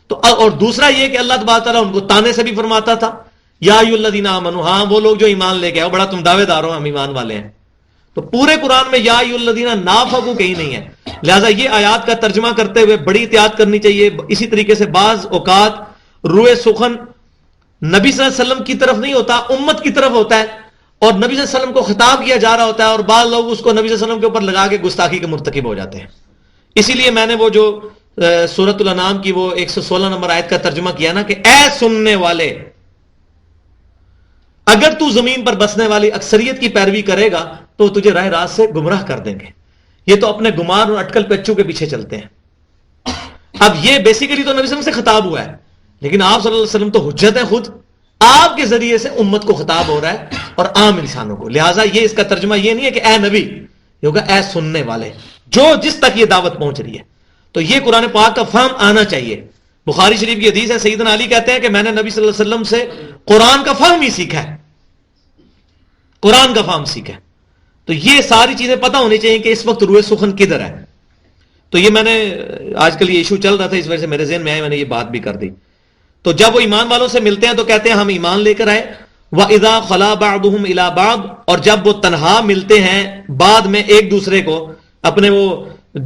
تو اور دوسرا یہ کہ اللہ تبارک تعالیٰ ان کو تانے سے بھی فرماتا تھا یا ایھا الذین آمنوا، ہاں وہ لوگ جو ایمان لے کے آؤ، بڑا تم دعوے دار ہو ہم ایمان والے ہیں. تو پورے قرآن میں یا ایھا الذین نافقوا کہیں نہیں ہے. لہٰذا یہ آیات کا ترجمہ کرتے ہوئے بڑی احتیاط کرنی چاہیے. اسی طریقے سے بعض اوقات روئے سخن نبی صلی اللہ علیہ وسلم کی طرف نہیں ہوتا، امت کی طرف ہوتا ہے، اور نبی صلی اللہ علیہ وسلم کو خطاب کیا جا رہا ہوتا ہے، اور بعض لوگ اس کو نبی صلی اللہ علیہ وسلم کے اوپر لگا کے گستاخی کے مرتکب ہو جاتے ہیں. اسی لیے میں نے وہ جو سورۃ الانعام کی وہ 116 نمبر آیت کا ترجمہ کیا نا کہ اے سننے والے، اگر تو زمین پر بسنے والی اکثریت کی پیروی کرے گا تو تجھے راہ راست سے گمراہ کر دیں گے. یہ تو اپنے گمان اور اٹکل پچو کے پیچھے چلتے ہیں. اب یہ بیسیکلی تو نبی صلی اللہ علیہ وسلم سے خطاب ہوا ہے، لیکن آپ صلی اللہ علیہ وسلم تو حجت ہے خود، آپ کے ذریعے سے امت کو خطاب ہو رہا ہے اور عام انسانوں کو. لہٰذا یہ اس کا ترجمہ یہ نہیں ہے کہ اے نبی، یہ ہوگا اے سننے والے، جو جس تک یہ دعوت پہنچ رہی ہے. تو یہ قرآن پاک کا فہم آنا چاہیے. بخاری شریف کی حدیث ہے، سیدنا علی کہتے ہیں کہ میں نے نبی صلی اللہ علیہ وسلم سے قرآن کا فہم ہی سیکھا ہے، قرآن کا فہم سیکھا ہے. تو یہ ساری چیزیں پتہ ہونی چاہیے کہ اس وقت روئے سخن کدھر ہے. تو یہ میں نے آج کل یہ ایشو چل رہا تھا، اس وجہ سے میرے ذہن میں آئے، میں نے یہ بات بھی کر دی. تو جب وہ ایمان والوں سے ملتے ہیں تو کہتے ہیں ہم ایمان لے کر آئے. وَإِذَا خَلَا بَعْضُهُمْ إِلَىٰ بَعْضٍ، اور جب وہ تنہا ملتے ہیں بعد میں ایک دوسرے کو، اپنے وہ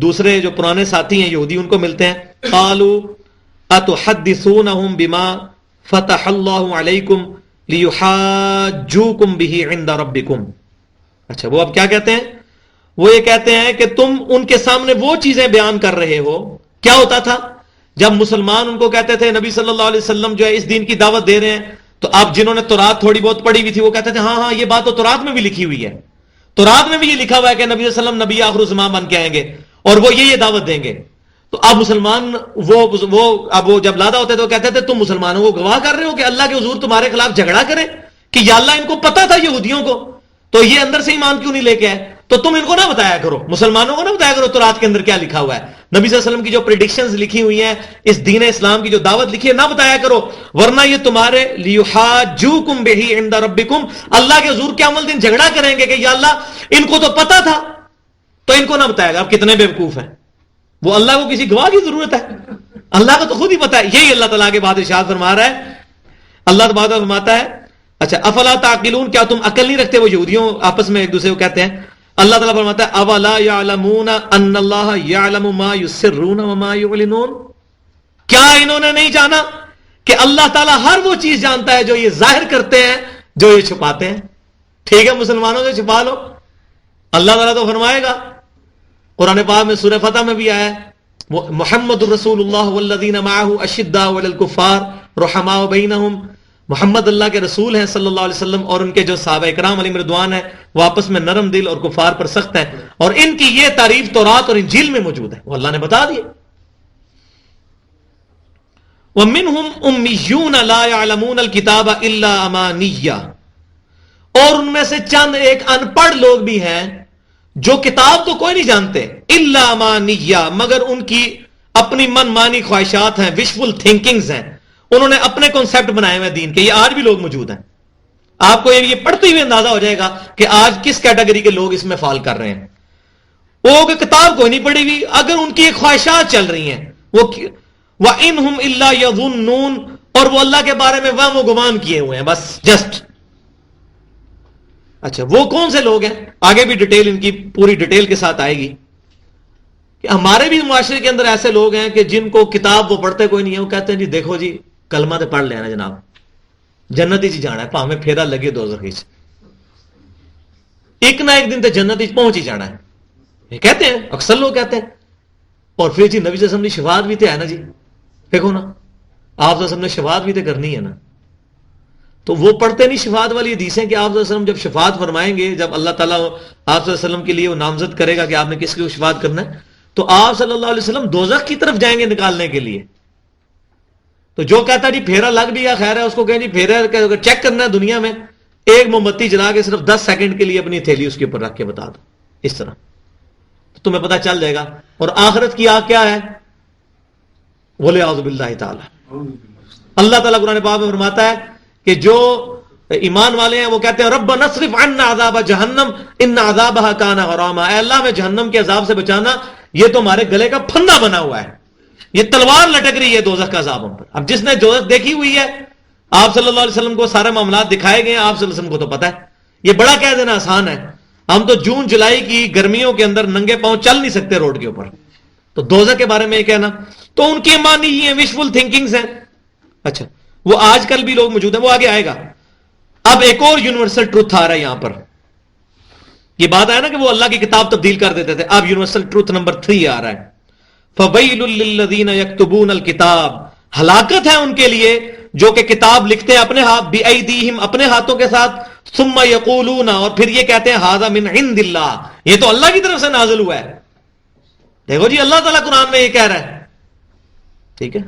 دوسرے جو پرانے ساتھی ہیں یہودی ان کو ملتے ہیں، قَالُوا أَتُحَدِّثُونَهُمْ بِمَا فَتَحَ اللَّهُ عَلَيْكُمْ لِيُحَاجُّوكُمْ بِهِ عِنْدَ رَبِّكُمْ. اچھا وہ اب کیا کہتے ہیں؟ وہ یہ کہتے ہیں کہ تم ان کے سامنے وہ چیزیں بیان کر رہے ہو. کیا ہوتا تھا جب مسلمان ان کو کہتے تھے نبی صلی اللہ علیہ وسلم جو ہے اس دین کی دعوت دے رہے ہیں، تو آپ جنہوں نے تورات تھوڑی بہت پڑھی ہوئی تھی وہ کہتے تھے ہاں ہاں یہ بات تو تورات میں بھی لکھی ہوئی ہے، تورات میں بھی یہ لکھا ہوا ہے کہ نبی صلی اللہ علیہ وسلم نبی آخر الزمان بن کے آئیں گے اور وہ یہ دعوت دیں گے. تو اب مسلمان وہ جب لادا ہوتے تو کہتے تھے تم مسلمانوں کو گواہ کر رہے ہو کہ اللہ کے حضور تمہارے خلاف جھگڑا کرے کہ یا اللہ ان کو پتا تھا یہودیوں کو، تو یہ اندر سے ایمان کیوں نہیں لے کے آئے؟ تو تم ان کو نہ بتایا کرو، مسلمانوں کو نہ بتایا کرو تورات کے اندر کیا لکھا ہوا ہے. نبی صلی اللہ علیہ وسلم کی جو پریڈکشنز لکھی ہوئی ہیں، اس دین اسلام کی جو دعوت لکھی ہے نہ بتایا کرو، ورنہ یہ تمہارے لیحاجوکم بہ عند ربکم، اللہ کے حضور قیامت الدین جھگڑا کریں گے کہ یا اللہ ان کو تو پتا تھا تو ان کو نہ بتایا گا. اب کتنے بیوقوف ہیں، وہ اللہ کو کسی گواہ کی ضرورت ہے؟ اللہ کو تو خود ہی پتا ہے. یہی اللہ تعالیٰ کے بعد ارشاد فرما رہا ہے. اللہ تعالیٰ فرماتا ہے اچھا افلا تعقلون، کیا تم عقل نہیں رکھتے؟ وہ یہودیوں آپس میں ایک دوسرے کو کہتے ہیں. اللہ تعالیٰ فرماتا ہے اولا یعلمون ان اللہ یعلم ما یسرون وما یعلنون، کیا انہوں نے نہیں جانا کہ اللہ تعالیٰ ہر وہ چیز جانتا ہے جو یہ ظاہر کرتے ہیں جو یہ چھپاتے ہیں. ٹھیک ہے مسلمانوں سے چھپا لو، اللہ تعالیٰ تو فرمائے گا قرآن پاک میں سورہ فتح میں بھی آیا ہے محمد الرسول اللہ والذین معہ اشداء علی الکفار رحماء بینہم، محمد اللہ کے رسول ہیں صلی اللہ علیہ وسلم اور ان کے جو صحابہ اکرام علیہم رضوان ہیں وہ آپس میں نرم دل اور کفار پر سخت ہیں، اور ان کی یہ تعریف تورات اور انجیل میں موجود ہے، وہ اللہ نے بتا دیا. وَمِنْهُمْ أُمِّيُّونَ لَا يَعْلَمُونَ الْكِتَابَ إِلَّا أَمَانِيَّ، اور ان میں سے چند ایک ان پڑھ لوگ بھی ہیں جو کتاب تو کوئی نہیں جانتے، الا امانیہ، مگر ان کی اپنی من مانی خواہشات ہیں، وشفل تھنکنگز ہیں، انہوں نے اپنے کنسپٹ بنائے ہوئے دین کے. یہ آج بھی لوگ موجود ہیں. آپ کو یہ پڑھتے ہوئے اندازہ ہو جائے گا کہ آج کس کیٹیگری کے لوگ اس میں فال کر رہے ہیں. وہ کہ کتاب کوئی نہیں پڑھی ہوئی، اگر ان کی خواہشات چل رہی ہیں، وہ وَإِنْهُمْ إِلَّا يَظُنُّونَ، اور وہ اللہ کے بارے میں وہم و گمان کیے ہوئے ہیں، بس جسٹ. اچھا وہ کون سے لوگ ہیں؟ آگے بھی ڈیٹیل ان کی پوری ڈیٹیل کے ساتھ آئے گی کہ ہمارے بھی معاشرے کے اندر ایسے لوگ ہیں کہ جن کو کتاب وہ پڑھتے کوئی نہیں ہے، وہ کہتے ہیں جی دیکھو جی کلمہ تو پڑھ لینا جناب، جنت ہی جانا ہے، پاویں پھیرا لگے دوزخ ہی، ایک نہ ایک دن تو جنت ہی پہنچ ہی جانا ہے، یہ کہتے ہیں، اکثر لوگ کہتے ہیں. اور پھر جی نبی صلی اللہ علیہ وسلم کی شفاعت بھی تو ہے نا جی، دیکھو نا آپ صلی اللہ علیہ وسلم نے شفاعت بھی تو کرنی ہے نا. تو وہ پڑھتے نہیں شفاعت والی حدیثیں کہ آپ صلی اللہ علیہ وسلم جب شفاعت فرمائیں گے، جب اللہ تعالیٰ آپ صلی اللہ علیہ وسلم کے لیے وہ نامزد کرے گا کہ آپ نے کس کی شفاعت کرنا ہے، تو آپ صلی اللہ علیہ وسلم دوزخ کی طرف جائیں گے نکالنے کے لیے. تو جو کہتا ہے جی پھیرا لگ بھی گیا خیر ہے، اس کو کہیں جی پھیرا اگر چیک کرنا ہے دنیا میں، ایک موم بتی جلا کے صرف 10 سیکنڈ کے لیے اپنی تھیلی اس کے اوپر رکھ کے بتا دو، اس طرح تو تمہیں پتہ چل جائے گا. اور آخرت کی آگ کیا ہے؟ بولے اعوذ باللہ تعالی. اللہ تعالیٰ قرآن پاک میں فرماتا ہے کہ جو ایمان والے ہیں وہ کہتے ہیں ربنا اصرف عنا عذاب جہنم ان عذابها کان غراما، اے اللہ میں جہنم کے عذاب سے بچانا، یہ تو ہمارے گلے کا پھندا بنا ہوا ہے، یہ تلوار لٹک رہی ہے دوزخ کا عذاب ہم پر. اب جس نے دوزخ دیکھی ہوئی ہے، آپ صلی اللہ علیہ وسلم کو سارے معاملات دکھائے گئے ہیں، آپ صلی اللہ علیہ وسلم کو تو پتہ ہے. یہ بڑا کہہ دینا آسان ہے، ہم تو جون جولائی کی گرمیوں کے اندر ننگے پاؤں چل نہیں سکتے روڈ کے اوپر، تو دوزخ کے بارے میں یہ کہنا تو ان کی مانی ہی ہیں، وشفل تھنکنگز ہیں. اچھا وہ آج کل بھی لوگ موجود ہیں، وہ آگے آئے گا. اب ایک اور یونیورسل ٹروتھ آ رہا ہے یہاں پر. یہ بات ہے نا کہ وہ اللہ کی کتاب تبدیل کر دیتے تھے، اب یونیورسل ٹروتھ نمبر 3 آ رہا ہے. فَوَيْلٌ لِّلَّذِينَ يَكْتُبُونَ الْكِتَابَ، ہلاکت ہے ان کے لیے جو کہ کتاب لکھتے ہیں اپنے ہاتھ، بِأَيْدِيهِمْ اپنے ہاتھوں کے ساتھ، ثُمَّ يَقُولُونَ اور پھر یہ کہتے ہیں هَذَا مِنْ عِنْدِ اللَّهِ، یہ تو اللہ کی طرف سے نازل ہوا ہے. دیکھو جی اللہ تعالیٰ قرآن میں یہ کہہ رہا ہے. ٹھیک ہے،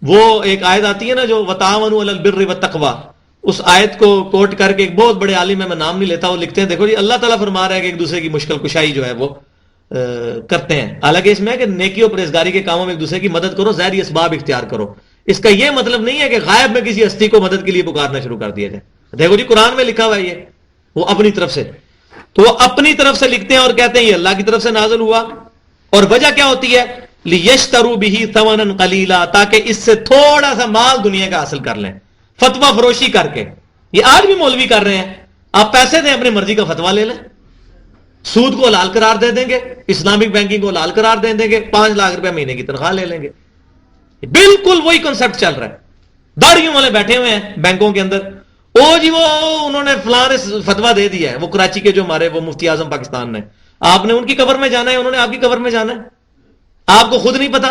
وہ ایک آیت آتی ہے نا جو وَتَعَاوَنُوا عَلَى الْبِرِّ وَالتَّقْوَىٰ، اس آیت کو کوٹ کر کے ایک بہت بڑے عالم ہے، میں نام نہیں لیتا، وہ لکھتے ہیں دیکھو جی اللہ تعالیٰ فرما رہا ہے کہ ایک دوسرے کی مشکل کشائی جو ہے وہ کرتے ہیں. حالانکہ اس میں ہے کہ نیکی اور پرہیزگاری کے کاموں میں ایک دوسرے کی مدد کرو، ظاہری اسباب اختیار کرو. اس کا یہ مطلب نہیں ہے کہ غائب میں کسی ہستی کو مدد کے لیے پکارنا شروع کر دیا جائے. دیکھو جی قرآن میں لکھا ہوا ہے یہ، وہ اپنی طرف سے، تو وہ اپنی طرف سے لکھتے ہیں اور کہتے ہیں یہ اللہ کی طرف سے نازل ہوا. اور وجہ کیا ہوتی ہے؟ لِيَشْتَرُوا بِهِ ثَمَنًا قَلِيلًا، تاکہ اس سے تھوڑا سا مال دنیا کا حاصل کر لیں، فتویٰ فروشی کر کے. یہ آج بھی مولوی کر رہے ہیں، آپ پیسے دیں اپنی مرضی کا فتویٰ لے لیں، سود کو حلال قرار دے دیں گے، اسلامک بینکنگ کو حلال قرار دے دیں گے، 5 لاکھ روپے مہینے کی تنخواہ لے لیں گے. بالکل وہی کنسپٹ چل رہا ہے. داڑھیوں والے بیٹھے ہوئے ہیں بینکوں کے اندر، او جی وہ انہوں نے فلاں فتویٰ دے دیا ہے، وہ کراچی کے جو ہمارے وہ مفتی اعظم پاکستان نے، آپ نے ان کی قبر میں جانا ہے، انہوں نے آپ کی قبر میں جانا ہے، آپ کو خود نہیں پتا.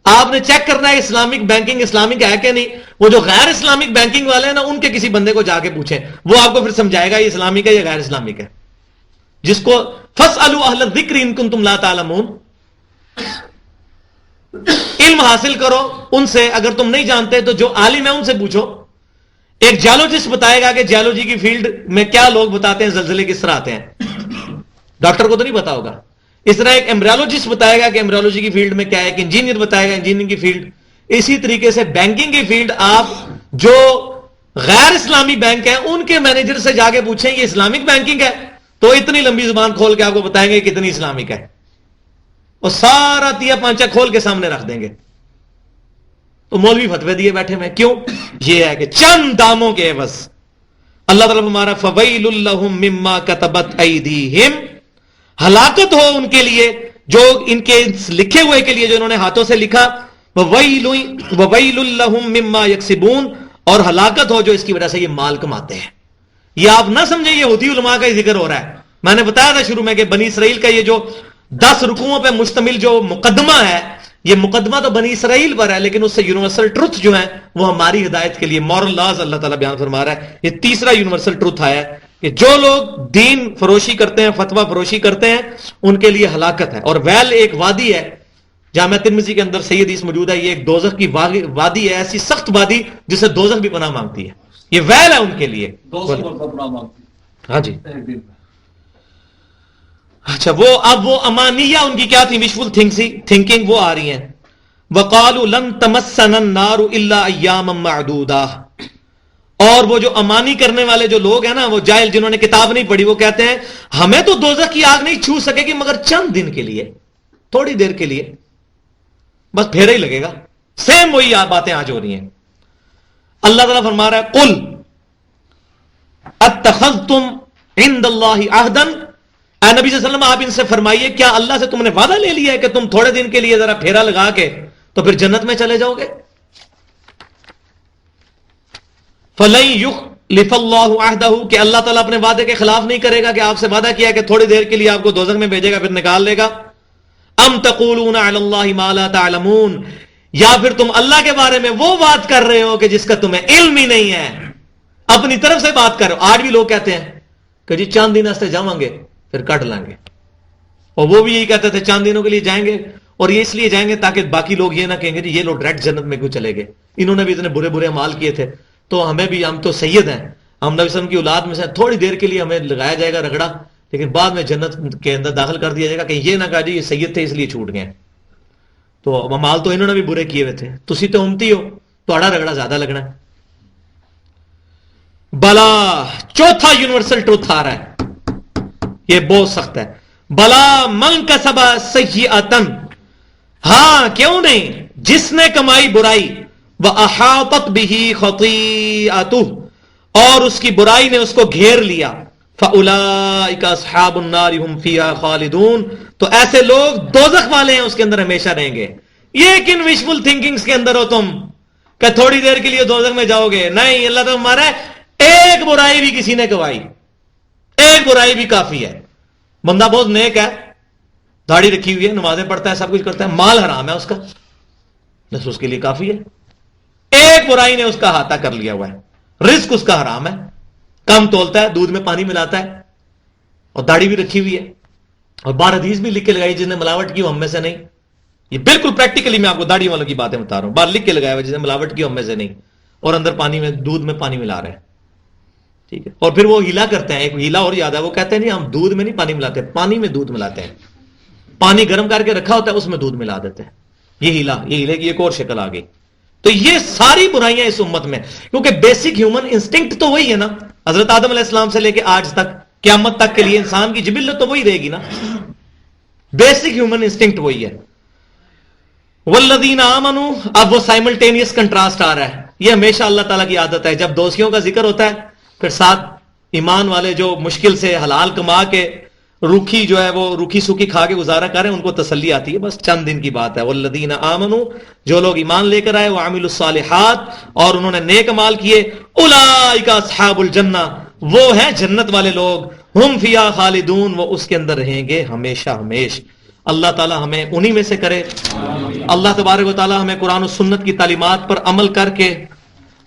آپ نے چیک کرنا ہے اسلامک بینکنگ اسلامک ہے کہ نہیں. وہ جو غیر اسلامک بینکنگ والے ہیں نا، ان کے کسی بندے کو جا کے پوچھیں، وہ آپ کو پھر سمجھائے گا یہ اسلامک ہے یا غیر اسلامک ہے. جس کو فَاسْأَلُوا أَهْلَ الذِّكْرِ إِن كُنتُمْ لَا تَعْلَمُونَ، علم حاصل کرو ان سے، اگر تم نہیں جانتے تو جو عالم ہے ان سے پوچھو. ایک جیولوجسٹ بتائے گا کہ جیولوجی کی فیلڈ میں کیا لوگ بتاتے ہیں زلزلے کس طرح آتے ہیں، ڈاکٹر کو تو نہیں پتا ہوگا. اس طرح ایک ایمبریولوجسٹ بتائے گا کہ ایمبریولوجی کی فیلڈ میں کیا ہے، ایک انجینئر بتائے گا انجینئرنگ کی فیلڈ. اسی طریقے سے بینکنگ کی فیلڈ آپ جو غیر اسلامی بینک ہیں ان کے مینیجر سے جا کے پوچھیں یہ اسلامک بینکنگ ہے، تو اتنی لمبی زبان کھول کے آپ کو بتائیں گے کتنی اسلامک ہے، اور سارا تیا پانچا کھول کے سامنے رکھ دیں گے. تو مولوی فتوے دیے بیٹھے میں کیوں؟ یہ ہے کہ چند داموں کے عوض اللہ تعالیٰ ہمارا فَوَيْلٌ لَّهُم مِّمَّا كَتَبَتْ أَيْدِيهِمْ، ہلاکت ہو ان کے لیے جو ان کے لکھے ہوئے کے لیے جو انہوں نے ہاتھوں سے لکھا، وَوَيْلٌ لَّهُم مِّمَّا يَكْسِبُونَ، اور ہلاکت ہو جو اس کی وجہ سے یہ مال کماتے ہیں. یہ آپ نہ سمجھیں یہ ہوتی علماء کا ہی ذکر ہو رہا ہے، میں نے بتایا تھا شروع میں کہ بنی اسرائیل کا یہ جو 10 رکوعوں پہ مشتمل جو مقدمہ ہے، یہ مقدمہ تو بنی اسرائیل پر ہے، لیکن اس سے یونیورسل ٹروتھ جو ہیں وہ ہماری ہدایت کے لیے مورل لاز اللہ تعالیٰ بیان فرما رہا ہے. یہ تیسرا یونیورسل ٹروتھ آیا ہے کہ جو لوگ دین فروشی کرتے ہیں، فتویٰ فروشی کرتے ہیں، ان کے لیے ہلاکت ہے. اور ویل ایک وادی ہے، جامعہ ترمذی کے اندر صحیح حدیث موجود ہے، یہ ایک دوزخ کی وادی ہے، ایسی سخت وادی جسے دوزخ بھی پناہ مانگتی ہے. یہ ویل ہے ان کے لیے. ہاں جی. اچھا وہ امانیہ ان کی کیا تھی، وشفل تھنکنگ، وہ آ رہی ہیں. وَقَالُوا لَن تَمَسَّنَا النَّارُ إِلَّا أَيَّامًا مَعْدُودَةً. اور وہ جو امانی کرنے والے جو لوگ ہیں نا، وہ جاہل جنہوں نے کتاب نہیں پڑھی، وہ کہتے ہیں ہمیں تو دوزخ کی آگ نہیں چھو سکے گی مگر چند دن کے لیے، تھوڑی دیر کے لیے، بس پھیرا ہی لگے گا. سیم وہی باتیں آج ہو رہی ہیں. اللہ تعالیٰ فرما رہا ہے قُلْ اتخذتم عند اللہ عہدا. اے نبی صلی اللہ علیہ وسلم آپ ان سے فرمائیے کیا اللہ سے تم نے وعدہ لے لیا ہے کہ تم تھوڑے دن کے لیے ذرا پھیرا لگا کے تو پھر جنت میں چلے جاؤ گے؟ فَلَن يُخْلِفَ اللَّهُ عَهْدَهُ، کہ اللہ تعالیٰ اپنے وعدے کے خلاف نہیں کرے گا کہ آپ سے وعدہ کیا ہے کہ تھوڑی دیر کے لیے آپ کو دوزخ میں بھیجے گا پھر نکال لے گا. ام تقولون علی اللہ ما لا تعلمون، یا پھر تم اللہ کے بارے میں وہ بات کر رہے ہو کہ جس کا تمہیں علم ہی نہیں ہے، اپنی طرف سے بات کر رہے ہو. آج بھی لوگ کہتے ہیں کہ جی چاند دن سے جاؤں گے پھر کٹ لیں گے، اور وہ بھی یہی کہتے تھے چاند دنوں کے لیے جائیں گے، اور یہ اس لیے جائیں گے تاکہ باقی لوگ یہ نہ کہیں گے جی یہ لوگ ڈائریکٹ جنت میں کیوں چلے گئے، انہوں نے بھی اتنے برے برے اعمال کیے تھے تو ہمیں بھی، ہم تو سید ہیں، ہم نبی صلی اللہ علیہ وسلم کی اولاد میں سے تھوڑی دیر کے لیے ہمیں لگایا جائے گا رگڑا، لیکن بعد میں جنت کے اندر داخل کر دیا جائے گا کہ یہ نہ کہا جی یہ سید تھے اس لیے چھوٹ گئے. تو اعمال تو انہوں نے بھی برے کیے ہوئے تھے، تسی تو امتی ہو تو اڑا رگڑا زیادہ لگنا ہے. بلا چوتھا یونیورسل ٹروتھ آ رہا ہے، یہ بہت سخت ہے. بلا من کسب سیئۃ، ہاں کیوں نہیں، جس نے کمائی برائی، وَأَحَاطَتْ بِهِ خَطِيئَتُهُ، اور اس کی برائی نے اس کو گھیر لیا، فَأُولَئِكَ أَصْحَابُ النَّارِ هُمْ فِيهَا خَالِدُونَ، تو ایسے لوگ دوزخ والے ہیں، اس کے اندر ہمیشہ رہیں گے. یہ کن وشفل تھنکنگز کے اندر ہو تم کہ تھوڑی دیر کے لیے دوزخ میں جاؤ گے؟ نہیں، اللہ تو ہمارا ایک برائی بھی کسی نے کمائی، ایک برائی بھی کافی ہے. بندہ بہت نیک ہے، داڑھی رکھی ہوئی ہے، نمازیں پڑھتا ہے، سب کچھ کرتا ہے، مال حرام ہے اس کا، بس اس کے لیے کافی ہے. ایک برائی نے اس کا احاطہ کر لیا ہوا ہے، رزق اس کا حرام ہے، کم تولتا ہے، دودھ میں پانی ملاتا ہے، اور داڑھی بھی رکھی ہوئی ہے، اور بار حدیث بھی لکھ کے لگائی جس نے ملاوٹ کی وہ ہم میں سے نہیں. یہ بالکل پریکٹیکلی میں آپ کو داڑھی والوں کی باتیں بتا رہا ہوں، بار لکھ کے لگایا ہوا جس نے ملاوٹ کی ہم میں سے نہیں، اور اندر پانی میں، دودھ میں پانی ملا رہے ہیں. ٹھیک ہے، اور پھر وہ ہیلا کرتے ہیں. ایک ہیلا اور یاد ہے، وہ کہتے ہیں نہیں ہم دودھ میں نہیں پانی ملاتے، پانی میں دودھ ملاتے ہیں، پانی گرم کر کے رکھا ہوتا ہے اس میں دودھ ملا دیتے ہیں. یہ ہیلے کی ایک اور شکل آ گئی. تو یہ ساری برائیاں اس امت میں، کیونکہ بیسک ہیومن انسٹنکٹ تو وہی ہے نا، حضرت آدم علیہ السلام سے لے کے آج تک قیامت تک کے لیے انسان کی جبلت تو وہی رہے گی نا، بیسک ہیومن انسٹنکٹ وہی ہے. والذین آمنوا، اب وہ سائملٹینیس کنٹراسٹ آ رہا ہے. یہ ہمیشہ اللہ تعالیٰ کی عادت ہے، جب دوستیوں کا ذکر ہوتا ہے پھر ساتھ ایمان والے جو مشکل سے حلال کما کے روکھی جو ہے وہ روکھی سوکھی کھا کے گزارا کریں، ان کو تسلی آتی ہے، بس چند دن کی بات ہے. والذین آمنوا، جو لوگ ایمان لے کر آئے، وعملوا الصالحات، اور انہوں نے نیک اعمال کیے، اولئک اصحاب الجنہ، وہ ہیں جنت والے لوگ، ہم فیہا خالدون، وہ اس کے اندر رہیں گے ہمیشہ ہمیش. اللہ تعالی ہمیں انہی میں سے کرے. اللہ تبارک و تعالی ہمیں قرآن و سنت کی تعلیمات پر عمل کر کے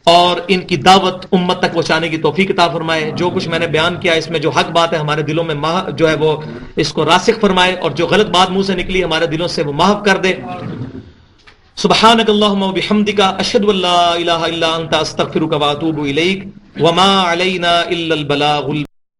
اور ان کی دعوت امت تک پہنچانے کی توفیق عطا فرمائے. جو کچھ میں نے بیان کیا اس میں جو حق بات ہے ہمارے دلوں میں جو ہے وہ اس کو راسخ فرمائے، اور جو غلط بات منہ سے نکلی ہمارے دلوں سے وہ محو کر دے. سبحانک اللہم و بحمدک، اشہد ان لا الہ الا انت، استغفرک و اتوب الیک، وما علینا الا البلاغ